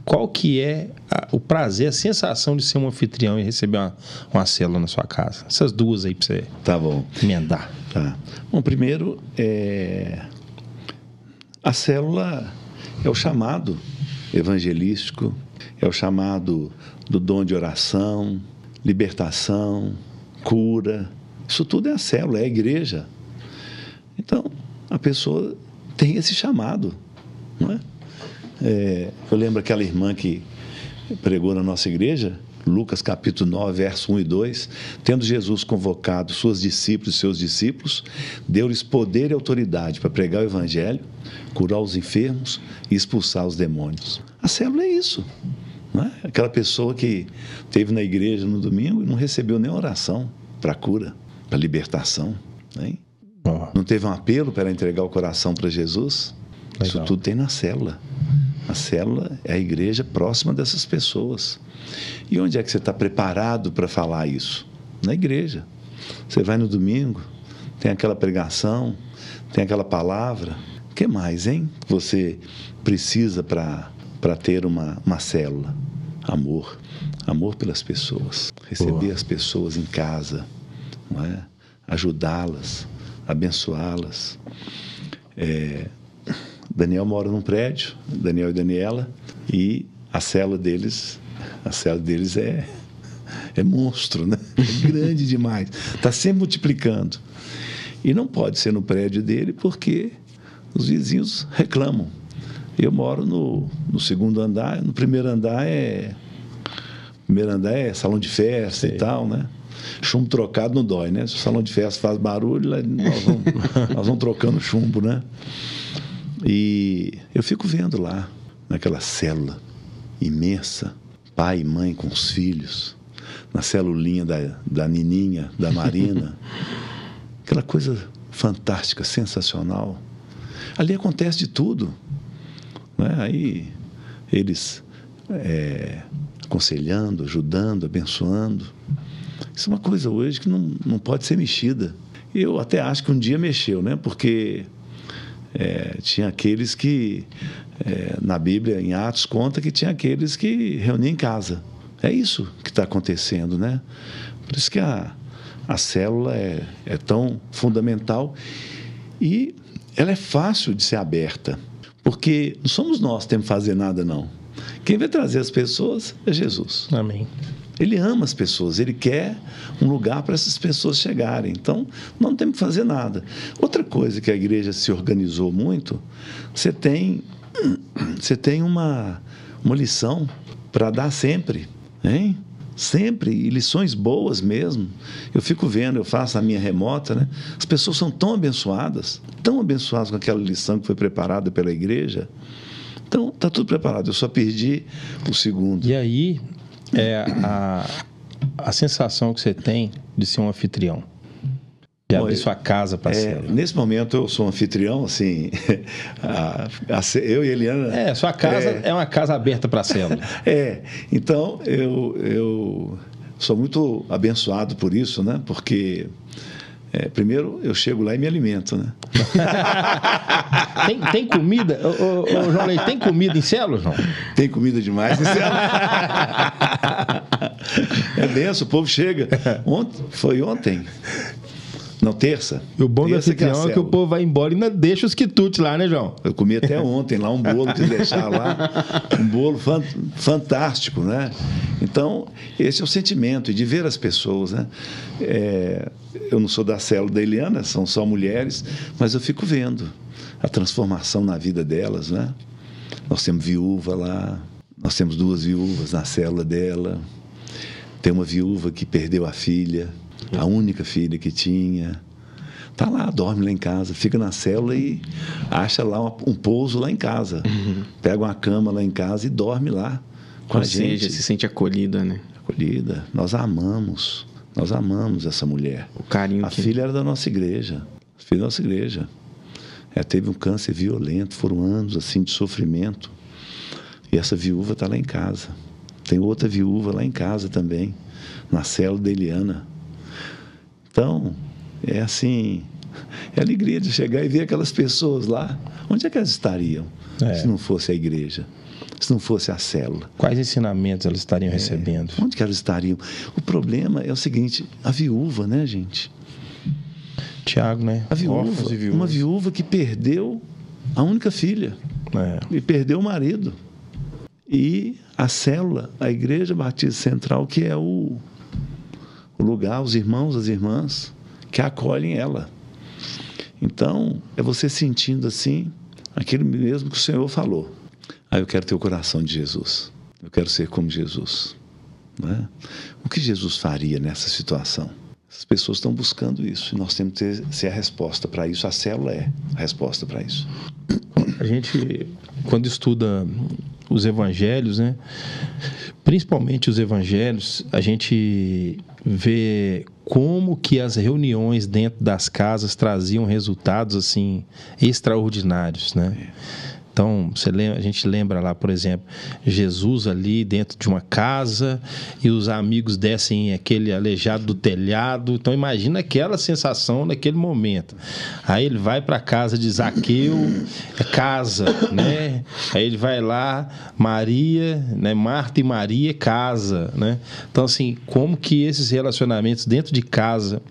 Qual que é o prazer, a sensação de ser um anfitrião e receber uma célula na sua casa? Essas duas aí para você emendar. Tá. Bom, primeiro, a célula é o chamado evangelístico, é o chamado do dom de oração, libertação, cura. Isso tudo é a célula, é a igreja. Então, a pessoa tem esse chamado, não é? Eu lembro aquela irmã que pregou na nossa igreja, Lucas capítulo 9, verso 1 e 2, tendo Jesus convocado suas discípulos e seus discípulos, deu-lhes poder e autoridade para pregar o evangelho, curar os enfermos e expulsar os demônios. A célula é isso, não é? Aquela pessoa que esteve na igreja no domingo e não recebeu nem oração para cura, para libertação, né? Não teve um apelo para ela entregar o coração para Jesus? Legal. Isso tudo tem na célula. A célula é a igreja próxima dessas pessoas. E onde é que você está preparado para falar isso? Na igreja. Você vai no domingo, tem aquela pregação, tem aquela palavra. O que mais, hein? Você precisa para ter uma célula? Amor. Amor pelas pessoas. Receber as pessoas em casa, não é? Ajudá-las, abençoá-las. Daniel mora num prédio, Daniel e Daniela, e a célula deles é monstro, né? É grande demais. Está sempre multiplicando. E não pode ser no prédio dele porque os vizinhos reclamam. Eu moro no segundo andar, no primeiro andar é salão de festa e tal, né? Chumbo trocado não dói, né? Se o salão de festa faz barulho, nós vamos trocando chumbo, né? E eu fico vendo lá, naquela célula imensa, pai e mãe com os filhos, na celulinha da Nininha, da Marina, aquela coisa fantástica, sensacional. Ali acontece de tudo, né? Aí eles aconselhando, ajudando, abençoando. Isso é uma coisa hoje que não pode ser mexida. Eu até acho que um dia mexeu, né? Porque tinha aqueles que, na Bíblia, em Atos, conta que tinha aqueles que reuniam em casa. É isso que está acontecendo, né? Por isso que a célula é tão fundamental e ela é fácil de ser aberta, porque não somos nós que temos que fazer nada, não. Quem vai trazer as pessoas é Jesus. Amém. Ele ama as pessoas, ele quer um lugar para essas pessoas chegarem. Então, não temos que fazer nada. Outra coisa que a igreja se organizou muito, você tem uma lição para dar sempre, hein? Sempre, e lições boas mesmo. Eu fico vendo, eu faço a minha remota, né? As pessoas são tão abençoadas com aquela lição que foi preparada pela igreja. Então, está tudo preparado, eu só perdi o segundo. E aí, a sensação que você tem de ser um anfitrião, de abrir sua casa para ser. Nesse momento eu sou um anfitrião, assim, eu e Eliana... sua casa é uma casa aberta para a célula. Então eu sou muito abençoado por isso, né? Porque... primeiro, eu chego lá e me alimento, né? Tem comida? Ô, João Leite, tem comida em célula, João? Tem comida demais em célula. É benção, o povo chega. Foi ontem. Não, terça. E o bom do anfitrião é que o povo vai embora e ainda deixa os quitutes lá, né, João? Eu comi até ontem lá um bolo que deixar lá. Um bolo fantástico, né? Então, esse é o sentimento, e de ver as pessoas, né? Eu não sou da célula da Eliana, são só mulheres, mas eu fico vendo a transformação na vida delas, né? Nós temos viúva lá, nós temos 2 viúvas na célula dela. Tem uma viúva que perdeu a filha, a única filha que tinha. Está lá, dorme lá em casa, fica na célula e acha lá um pouso lá em casa. Pega uma cama lá em casa e dorme lá com a gente. Ou seja, se sente acolhida, né? Acolhida. Nós a amamos. Nós amamos essa mulher. O carinho. A filha era da nossa igreja. Filha da nossa igreja. Ela teve um câncer violento, foram anos assim de sofrimento. E essa viúva está lá em casa. Tem outra viúva lá em casa também, na célula da Eliana. Então, é assim, é alegria de chegar e ver aquelas pessoas lá. Onde é que elas estariam se não fosse a igreja? Se não fosse a célula? Quais ensinamentos elas estariam recebendo? Onde que elas estariam? O problema é o seguinte, a viúva, né, gente? Tiago, né? A viúva, uma viúva que perdeu a única filha e perdeu o marido. E a célula, a Igreja Batista Central, que é o lugar, os irmãos, as irmãs que acolhem ela. Então, é você sentindo assim, aquilo mesmo que o Senhor falou. Eu quero ter o coração de Jesus. Eu quero ser como Jesus. Não é? O que Jesus faria nessa situação? As pessoas estão buscando isso. E nós temos que ser a resposta para isso. A célula é a resposta para isso. A gente, quando estuda os evangelhos, né? Principalmente os evangelhos, a gente ver como que as reuniões dentro das casas traziam resultados assim extraordinários, né? Então, a gente lembra lá, por exemplo, Jesus ali dentro de uma casa e os amigos descem aquele aleijado do telhado. Então, imagina aquela sensação naquele momento. Aí ele vai para a casa de Zaqueu, casa, né? Aí ele vai lá, Maria, né? Marta e Maria, casa, né? Então, assim, como que esses relacionamentos dentro de casa,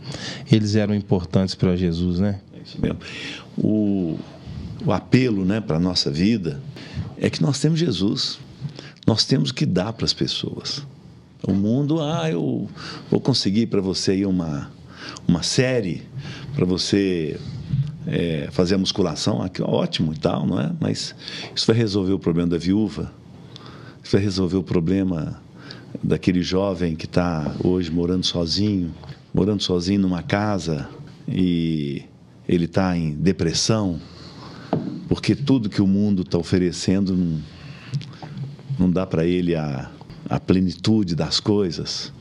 eles eram importantes para Jesus, né? É isso mesmo. O apelo, né, para a nossa vida é que nós temos Jesus. Nós temos que dar para as pessoas. O mundo, eu vou conseguir para você aí uma série para você fazer a musculação, aqui, ótimo e tal, não é? Mas isso vai resolver o problema da viúva, isso vai resolver o problema daquele jovem que está hoje morando sozinho numa casa e ele está em depressão, porque tudo que o mundo está oferecendo não dá para ele a plenitude das coisas.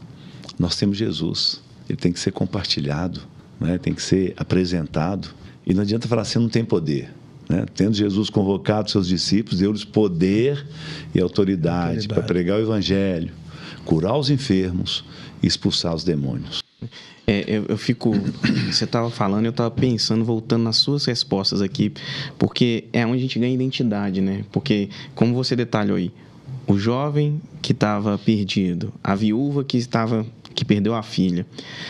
Nós temos Jesus, ele tem que ser compartilhado, né? Tem que ser apresentado, e não adianta falar assim, não tem poder, né? Tendo Jesus convocado seus discípulos, deu-lhes poder e autoridade para pregar o evangelho, curar os enfermos e expulsar os demônios. Eu fico... Você estava falando, eu estava pensando, voltando nas suas respostas aqui, porque é onde a gente ganha identidade, né? Porque, como você detalhou aí, o jovem que estava perdido, a viúva que perdeu a filha.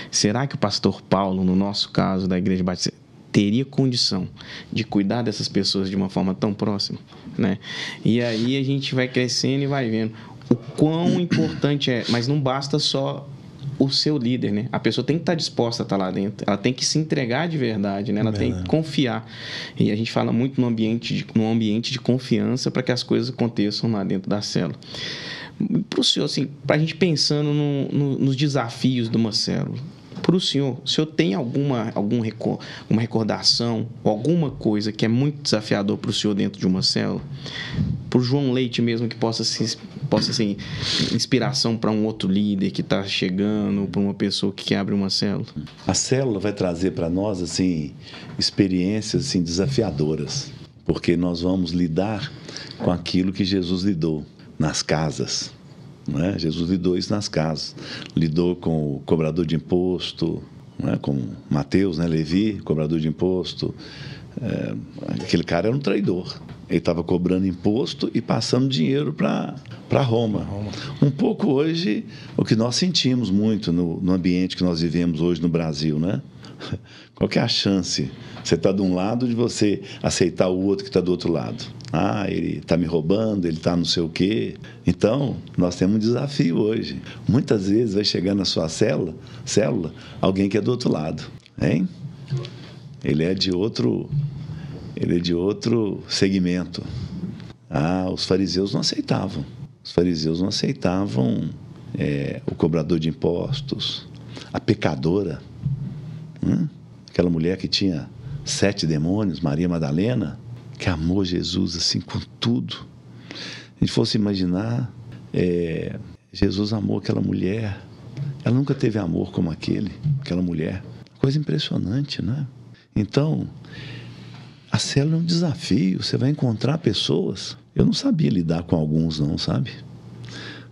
Será que o pastor Paulo, no nosso caso da Igreja Batista, teria condição de cuidar dessas pessoas de uma forma tão próxima, né? E aí a gente vai crescendo e vai vendo o quão importante é, mas não basta só o seu líder, né? A pessoa tem que estar disposta a estar lá dentro, ela tem que se entregar de verdade, né? Ela tem que confiar. E a gente fala muito num ambiente de confiança para que as coisas aconteçam lá dentro da célula. Para o senhor, assim, para a gente pensando nos desafios de uma célula, para o senhor tem alguma recordação, alguma coisa que é muito desafiador para o senhor dentro de uma célula? Para o João Leite mesmo, que possa ser inspiração para um outro líder que está chegando, para uma pessoa que quer abrir uma célula? A célula vai trazer para nós assim, experiências assim, desafiadoras, porque nós vamos lidar com aquilo que Jesus lidou nas casas. Né? Jesus lidou isso nas casas, lidou com o cobrador de imposto, né? Com Mateus, né? Levi, cobrador de imposto. Aquele cara era um traidor, ele estava cobrando imposto e passando dinheiro para Roma. Um pouco hoje o que nós sentimos muito no ambiente que nós vivemos hoje no Brasil, né? Qual que é a chance? Você está de um lado de você aceitar o outro que está do outro lado. Ele está me roubando, ele está não sei o quê. Então, nós temos um desafio hoje. Muitas vezes vai chegar na sua célula alguém que é do outro lado. Hein? Ele é de outro segmento. Os fariseus não aceitavam. Os fariseus não aceitavam o cobrador de impostos, a pecadora, aquela mulher que tinha 7 demônios, Maria Madalena, que amou Jesus assim com tudo. Se a gente fosse imaginar, Jesus amou aquela mulher, ela nunca teve amor como aquela mulher. Coisa impressionante, né? Então, a célula é um desafio, você vai encontrar pessoas. Eu não sabia lidar com alguns não, sabe?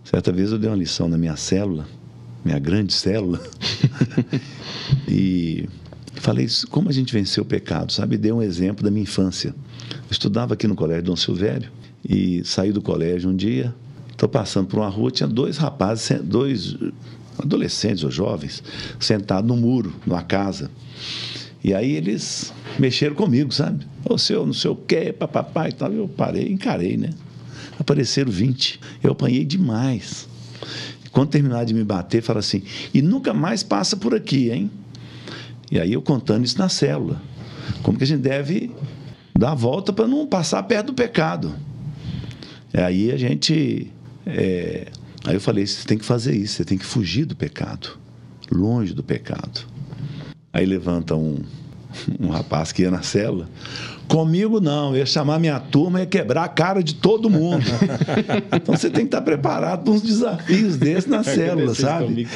Certa vez eu dei uma lição na minha célula, minha grande célula, e falei como a gente venceu o pecado, sabe? Dei um exemplo da minha infância. Eu estudava aqui no colégio Dom Silvério e saí do colégio um dia, estou passando por uma rua, tinha 2 rapazes, 2 adolescentes ou jovens, sentados no muro, numa casa. E aí eles mexeram comigo, sabe? Ô, seu, não sei o quê, papapá e tal. Eu parei, encarei, né? Apareceram 20. Eu apanhei demais. E quando terminaram de me bater, falaram assim, e nunca mais passa por aqui, hein? E aí eu contando isso na célula. Como que a gente deve dar a volta para não passar perto do pecado. Aí a gente... Aí eu falei, você tem que fazer isso, você tem que fugir do pecado. Longe do pecado. Aí levanta um um rapaz que ia na célula. Comigo não, eu ia chamar minha turma e ia quebrar a cara de todo mundo. Então você tem que estar preparado para uns desafios desses na célula, sabe?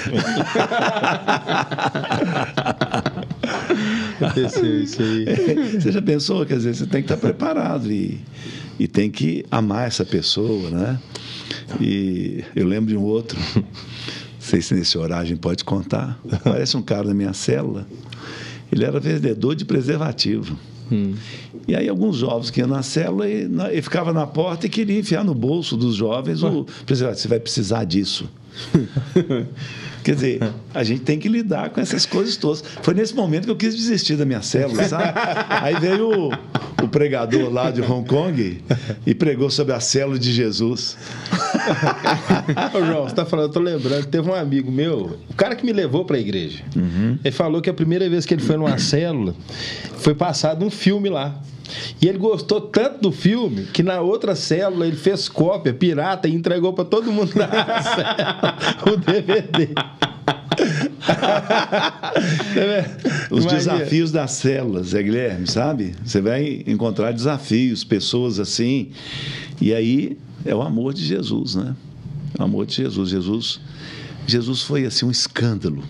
Aconteceu isso aí. Você já pensou? Quer dizer, você tem que estar preparado e tem que amar essa pessoa, né? E eu lembro de um outro, não sei se nesse horário a gente pode contar. Parece um cara da minha célula. Ele era vendedor de preservativo. E aí alguns jovens que iam na célula e ficava na porta e queria enfiar no bolso dos jovens o preservativo. Você vai precisar disso. Quer dizer, a gente tem que lidar com essas coisas todas. Foi nesse momento que eu quis desistir da minha célula, sabe? Aí veio o pregador lá de Hong Kong e pregou sobre a célula de Jesus. Ô, João, você tá falando, eu tô lembrando, teve um amigo meu, o cara que me levou para a igreja. Ele falou que a primeira vez que ele foi numa célula, foi passado um filme lá. E ele gostou tanto do filme que na outra célula ele fez cópia pirata e entregou para todo mundo na célula o DVD. Os desafios das células, Guilherme, sabe? Você vai encontrar desafios, pessoas assim. E aí é o amor de Jesus, né? O amor de Jesus. Jesus foi assim um escândalo.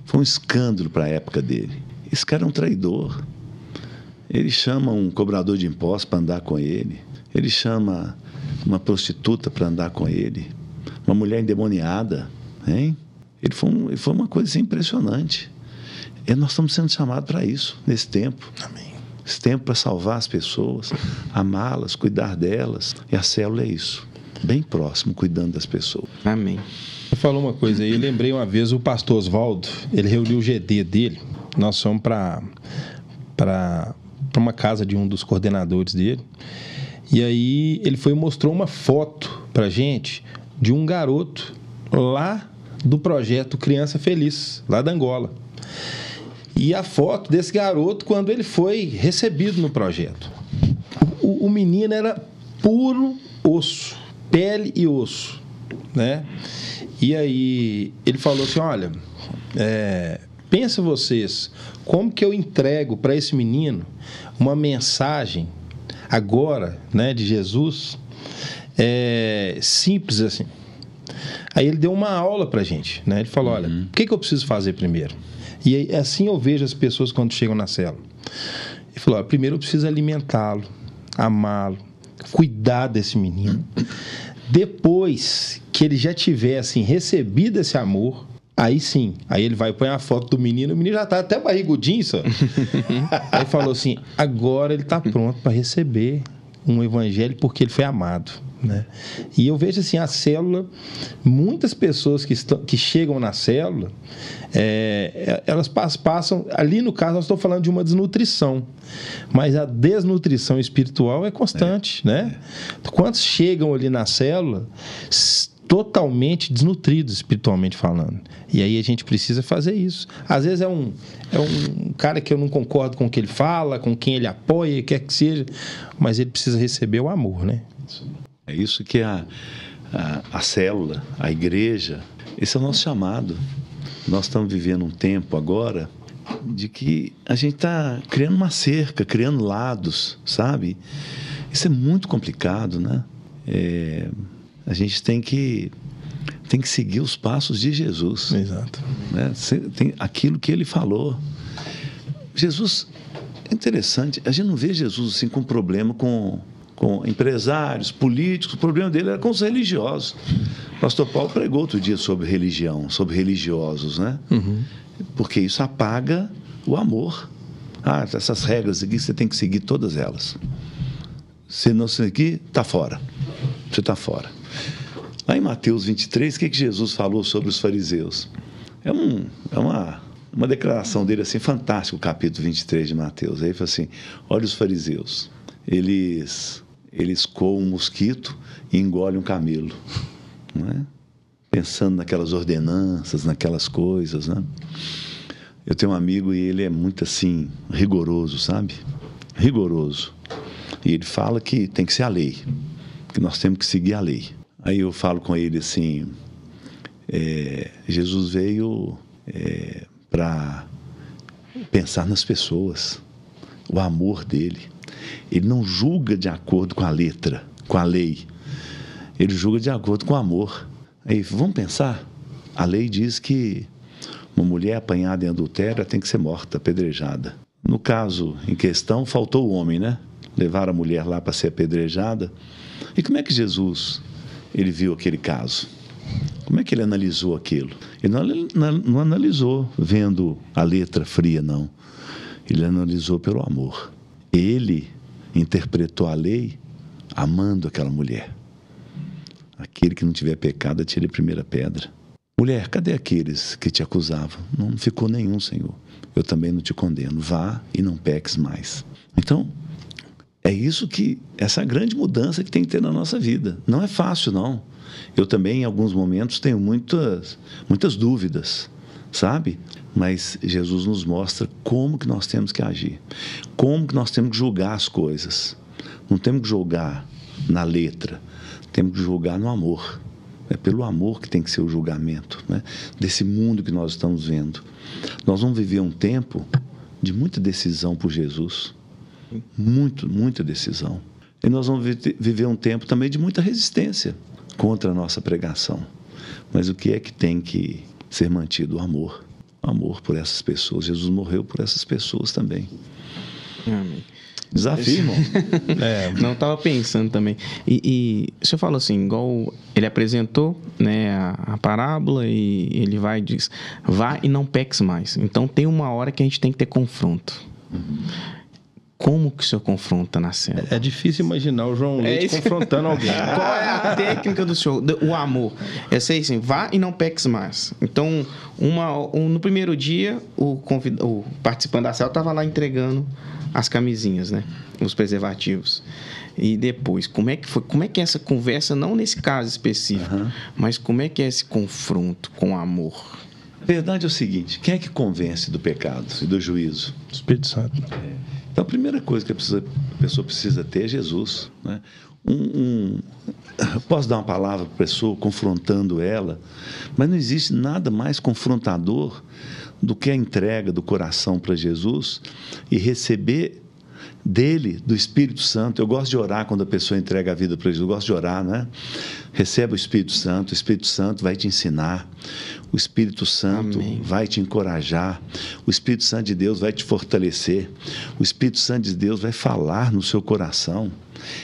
Foi um escândalo para a época dele. Esse cara é um traidor. Ele chama um cobrador de impostos para andar com ele. Ele chama uma prostituta para andar com ele. Uma mulher endemoniada. Hein? Ele foi uma coisa assim, impressionante. E nós estamos sendo chamados para isso, nesse tempo. Amém. Esse tempo para salvar as pessoas, amá-las, cuidar delas. E a célula é isso. Bem próximo, cuidando das pessoas. Amém. Você falou uma coisa aí, eu lembrei uma vez o pastor Oswaldo, ele reuniu o GD dele. Nós fomos para uma casa de um dos coordenadores dele. E aí ele foi e mostrou uma foto pra gente de um garoto lá do projeto Criança Feliz, lá da Angola. E a foto desse garoto quando ele foi recebido no projeto. O menino era puro osso, pele e osso, né? E aí ele falou assim, olha, pensa vocês, como que eu entrego para esse menino uma mensagem agora, né, de Jesus, simples assim. Aí ele deu uma aula para a gente, né? Ele falou, olha, o que eu preciso fazer primeiro? E aí, assim eu vejo as pessoas quando chegam na célula. Ele falou, primeiro eu preciso alimentá-lo, amá-lo, cuidar desse menino. Depois que ele já tiver assim, recebido esse amor, aí sim, aí ele vai pôr a foto do menino, o menino já tá até barrigudinho, só. Aí falou assim, agora ele tá pronto para receber um evangelho porque ele foi amado, né? E eu vejo assim, a célula, muitas pessoas que chegam na célula, elas passam, ali no caso nós estamos falando de uma desnutrição, mas a desnutrição espiritual é constante, né? Quantos chegam ali na célula totalmente desnutridos espiritualmente falando. E aí a gente precisa fazer isso. Às vezes é um cara que eu não concordo com o que ele fala, com quem ele apoia, quer que seja, mas ele precisa receber o amor, né? É isso que a célula, a igreja, esse é o nosso chamado. Nós estamos vivendo um tempo agora de que a gente está criando uma cerca, criando lados, sabe? Isso é muito complicado, né? A gente tem que seguir os passos de Jesus. Exato. Né? Tem aquilo que ele falou. Jesus, é interessante, a gente não vê Jesus assim com problema com empresários, políticos. O problema dele era com os religiosos. O pastor Paulo pregou outro dia sobre religião, sobre religiosos, né? Porque isso apaga o amor. Essas regras aqui, você tem que seguir todas elas. Se não seguir, está fora. Você está fora. Lá em Mateus 23, o que Jesus falou sobre os fariseus? É uma declaração dele assim, fantástica, o capítulo 23 de Mateus. Aí ele fala assim, olha os fariseus, eles coam um mosquito e engolem um camelo, não é? Pensando naquelas ordenanças, naquelas coisas, né? Eu tenho um amigo e ele é muito assim, rigoroso, sabe? Rigoroso. E ele fala que tem que ser a lei, que nós temos que seguir a lei. Aí eu falo com ele assim, Jesus veio para pensar nas pessoas, o amor dele. Ele não julga de acordo com a letra, com a lei. Ele julga de acordo com o amor. Aí, vamos pensar? A lei diz que uma mulher apanhada em adultério tem que ser morta, apedrejada. No caso em questão, faltou o homem, né? Levaram a mulher lá para ser apedrejada. E como é que Jesus ele viu aquele caso? Como é que ele analisou aquilo? Ele não analisou vendo a letra fria, não. Ele analisou pelo amor. Ele interpretou a lei amando aquela mulher. Aquele que não tiver pecado, atire a primeira pedra. Mulher, cadê aqueles que te acusavam? Não ficou nenhum, Senhor. Eu também não te condeno. Vá e não peques mais. Então, é isso que, essa grande mudança que tem que ter na nossa vida. Não é fácil, não. Eu também, em alguns momentos, tenho muitas dúvidas, sabe? Mas Jesus nos mostra como que nós temos que agir. Como que nós temos que julgar as coisas. Não temos que julgar na letra. Temos que julgar no amor. É pelo amor que tem que ser o julgamento, né? Desse mundo que nós estamos vendo. Nós vamos viver um tempo de muita decisão por Jesus. Muita decisão. E nós vamos viver um tempo também de muita resistência contra a nossa pregação. Mas o que é que tem que ser mantido? O amor. O amor por essas pessoas. Jesus morreu por essas pessoas também. Amém. Desafio, irmão. Não, estava pensando também. E o senhor falou assim, igual ele apresentou, né, a parábola e ele vai e diz, vá e não peques mais. Então tem uma hora que a gente tem que ter confronto. Como que o senhor confronta na cena? É difícil imaginar o João Leite confrontando alguém. Qual é a técnica do senhor? O amor. Eu sei assim, vá e não peques mais. Então, no primeiro dia, o participante da célula estava lá entregando as camisinhas, né? Os preservativos. E depois, como é que foi? Como é que é essa conversa, não nesse caso específico, mas como é que é esse confronto com amor? A verdade é o seguinte, quem é que convence do pecado e do juízo? Espírito Santo. Então, a primeira coisa que a pessoa precisa ter é Jesus, né? Posso dar uma palavra para a pessoa, confrontando ela, mas não existe nada mais confrontador do que a entrega do coração para Jesus e receber dele, do Espírito Santo. Eu gosto de orar quando a pessoa entrega a vida para Jesus. Eu gosto de orar, né? Recebe o Espírito Santo vai te ensinar. O Espírito Santo Amém. Vai te encorajar. O Espírito Santo de Deus vai te fortalecer. O Espírito Santo de Deus vai falar no seu coração.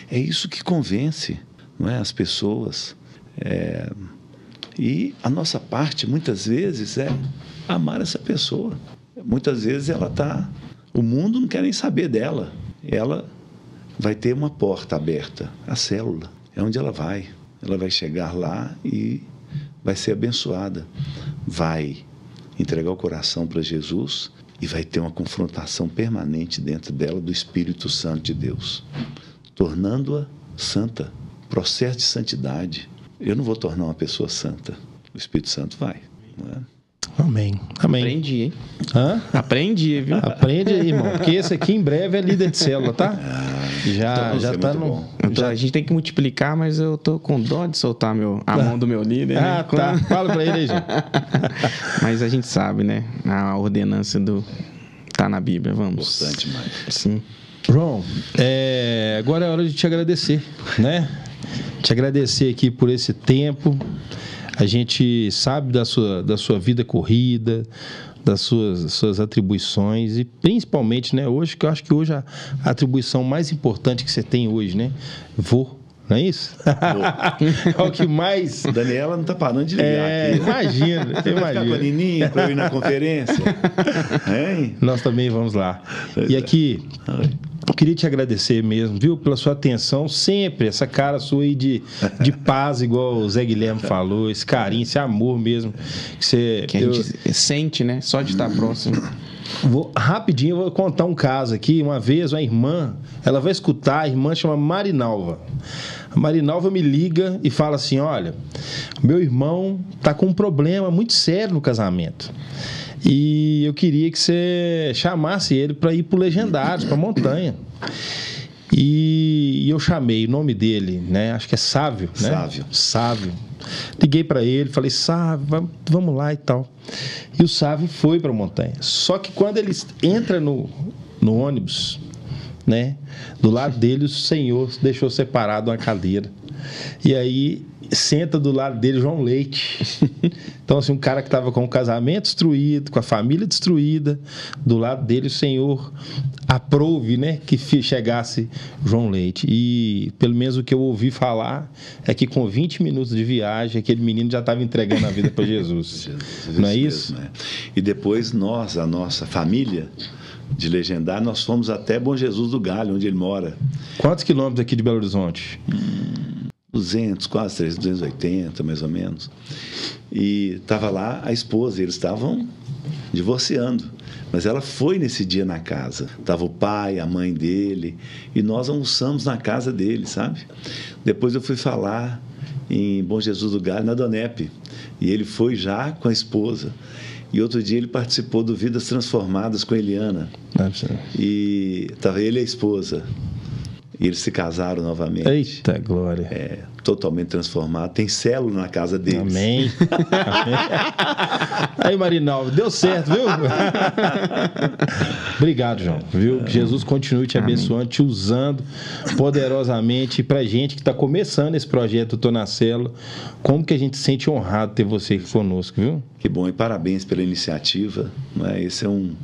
É isso que convence, não é, as pessoas. E a nossa parte, muitas vezes, é amar essa pessoa. Muitas vezes o mundo não quer nem saber dela. Ela vai ter uma porta aberta, a célula. É onde ela vai. Ela vai chegar lá e vai ser abençoada. Vai entregar o coração para Jesus e vai ter uma confrontação permanente dentro dela do Espírito Santo de Deus, tornando-a santa. Processo de santidade. Eu não vou tornar uma pessoa santa. O Espírito Santo vai. Não é? Amém. Aprendi, hein? Aprendi, viu? Aprende aí, irmão. Porque esse aqui em breve é líder de célula, tá? Já tá no... A gente tem que multiplicar, mas eu tô com dó de soltar a mão do meu líder. Né? Tá. Fala pra ele aí, gente. Mas a gente sabe, né? A ordenança tá na Bíblia. Vamos. Importante demais. Sim. João, agora é hora de te agradecer, né? Te agradecer aqui por esse tempo. A gente sabe da sua vida corrida, das suas atribuições e principalmente, né, hoje, que eu acho que hoje a atribuição mais importante que você tem hoje, né? Não é isso? É o que mais... Daniela não está parando de ligar aqui. Imagina. Vai ficar com a Nininha para eu ir na conferência? Hein? Nós também vamos lá. E aqui... Eu queria te agradecer mesmo, viu, pela sua atenção sempre, essa cara sua aí de paz, igual o Zé Guilherme falou, esse carinho, esse amor mesmo. Que a gente sente, né? Só de estar próximo. Rapidinho, eu vou contar um caso aqui. Uma vez, uma irmã, ela vai escutar, a irmã chama Marinalva. A Marinalva me liga e fala assim, olha, meu irmão está com um problema muito sério no casamento. E eu queria que você chamasse ele para ir para o Legendários, para a montanha. E eu chamei o nome dele, né? Acho que é Sávio, né? Sávio. Liguei para ele, falei, Sávio, vamos lá e tal. E o Sávio foi para a montanha. Só que quando ele entra no ônibus, né, do lado dele o Senhor deixou separado uma cadeira. E aí senta do lado dele João Leite. Então, assim, um cara que estava com o casamento destruído, com a família destruída, do lado dele o Senhor aprove, né, que chegasse João Leite. E pelo menos o que eu ouvi falar é que com 20 minutos de viagem aquele menino já estava entregando a vida para Jesus. Não é isso? Mesmo, é. E depois nós, a nossa família de Legendário, nós fomos até Bom Jesus do Galho, onde ele mora. Quantos quilômetros aqui de Belo Horizonte? 200, quase 380, mais ou menos. E estava lá a esposa, eles estavam divorciando. Mas ela foi nesse dia na casa. Estava o pai, a mãe dele, e nós almoçamos na casa dele, sabe? Depois eu fui falar em Bom Jesus do Galho, na Donep, e ele foi já com a esposa. E outro dia ele participou do Vidas Transformadas com a Eliana. E estava ele e a esposa. E eles se casaram novamente. Eita, glória. Totalmente transformado. Tem célula na casa deles. Amém. Amém. Aí, Marinaldo, deu certo, viu? Obrigado, João. Viu? Que Jesus continue te abençoando, te usando poderosamente. E pra gente que está começando esse projeto, Tô na Célula, como que a gente se sente honrado ter você aqui conosco, viu? Que bom, e parabéns pela iniciativa. Não é? Esse é um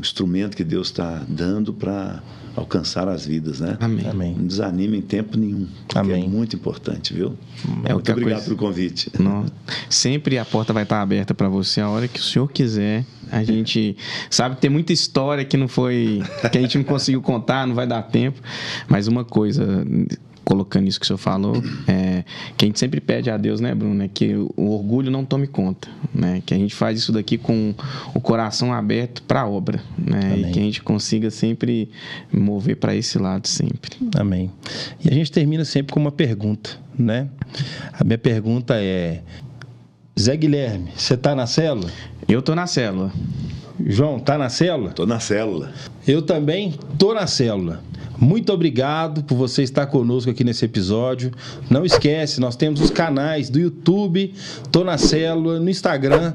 instrumento que Deus está dando para alcançar as vidas, né? Amém. Amém. Não desanime em tempo nenhum. Amém. É muito importante, viu? É Muito obrigado pelo convite. Não, sempre a porta vai estar aberta para você a hora que o senhor quiser. A gente sabe que tem muita história que que a gente não conseguiu contar, não vai dar tempo. Mas uma coisa, colocando isso que o senhor falou, que a gente sempre pede a Deus, né, Bruno, é que o orgulho não tome conta, né? Que a gente faz isso daqui com o coração aberto para a obra, né? E que a gente consiga sempre mover para esse lado sempre. Amém. E a gente termina sempre com uma pergunta, né? A minha pergunta é: Zé Guilherme, você está na célula? Eu tô na célula. João, tá na célula? Estou na célula. Eu também tô na célula. Muito obrigado por você estar conosco aqui nesse episódio. Não esquece, nós temos os canais do YouTube, Tô na Célula, no Instagram,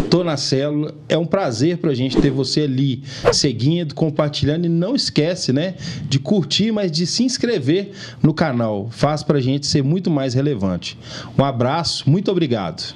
@Tô na Célula. É um prazer pra gente ter você ali, seguindo, compartilhando. E não esquece, né, de curtir, mas de se inscrever no canal. Faz pra gente ser muito mais relevante. Um abraço, muito obrigado.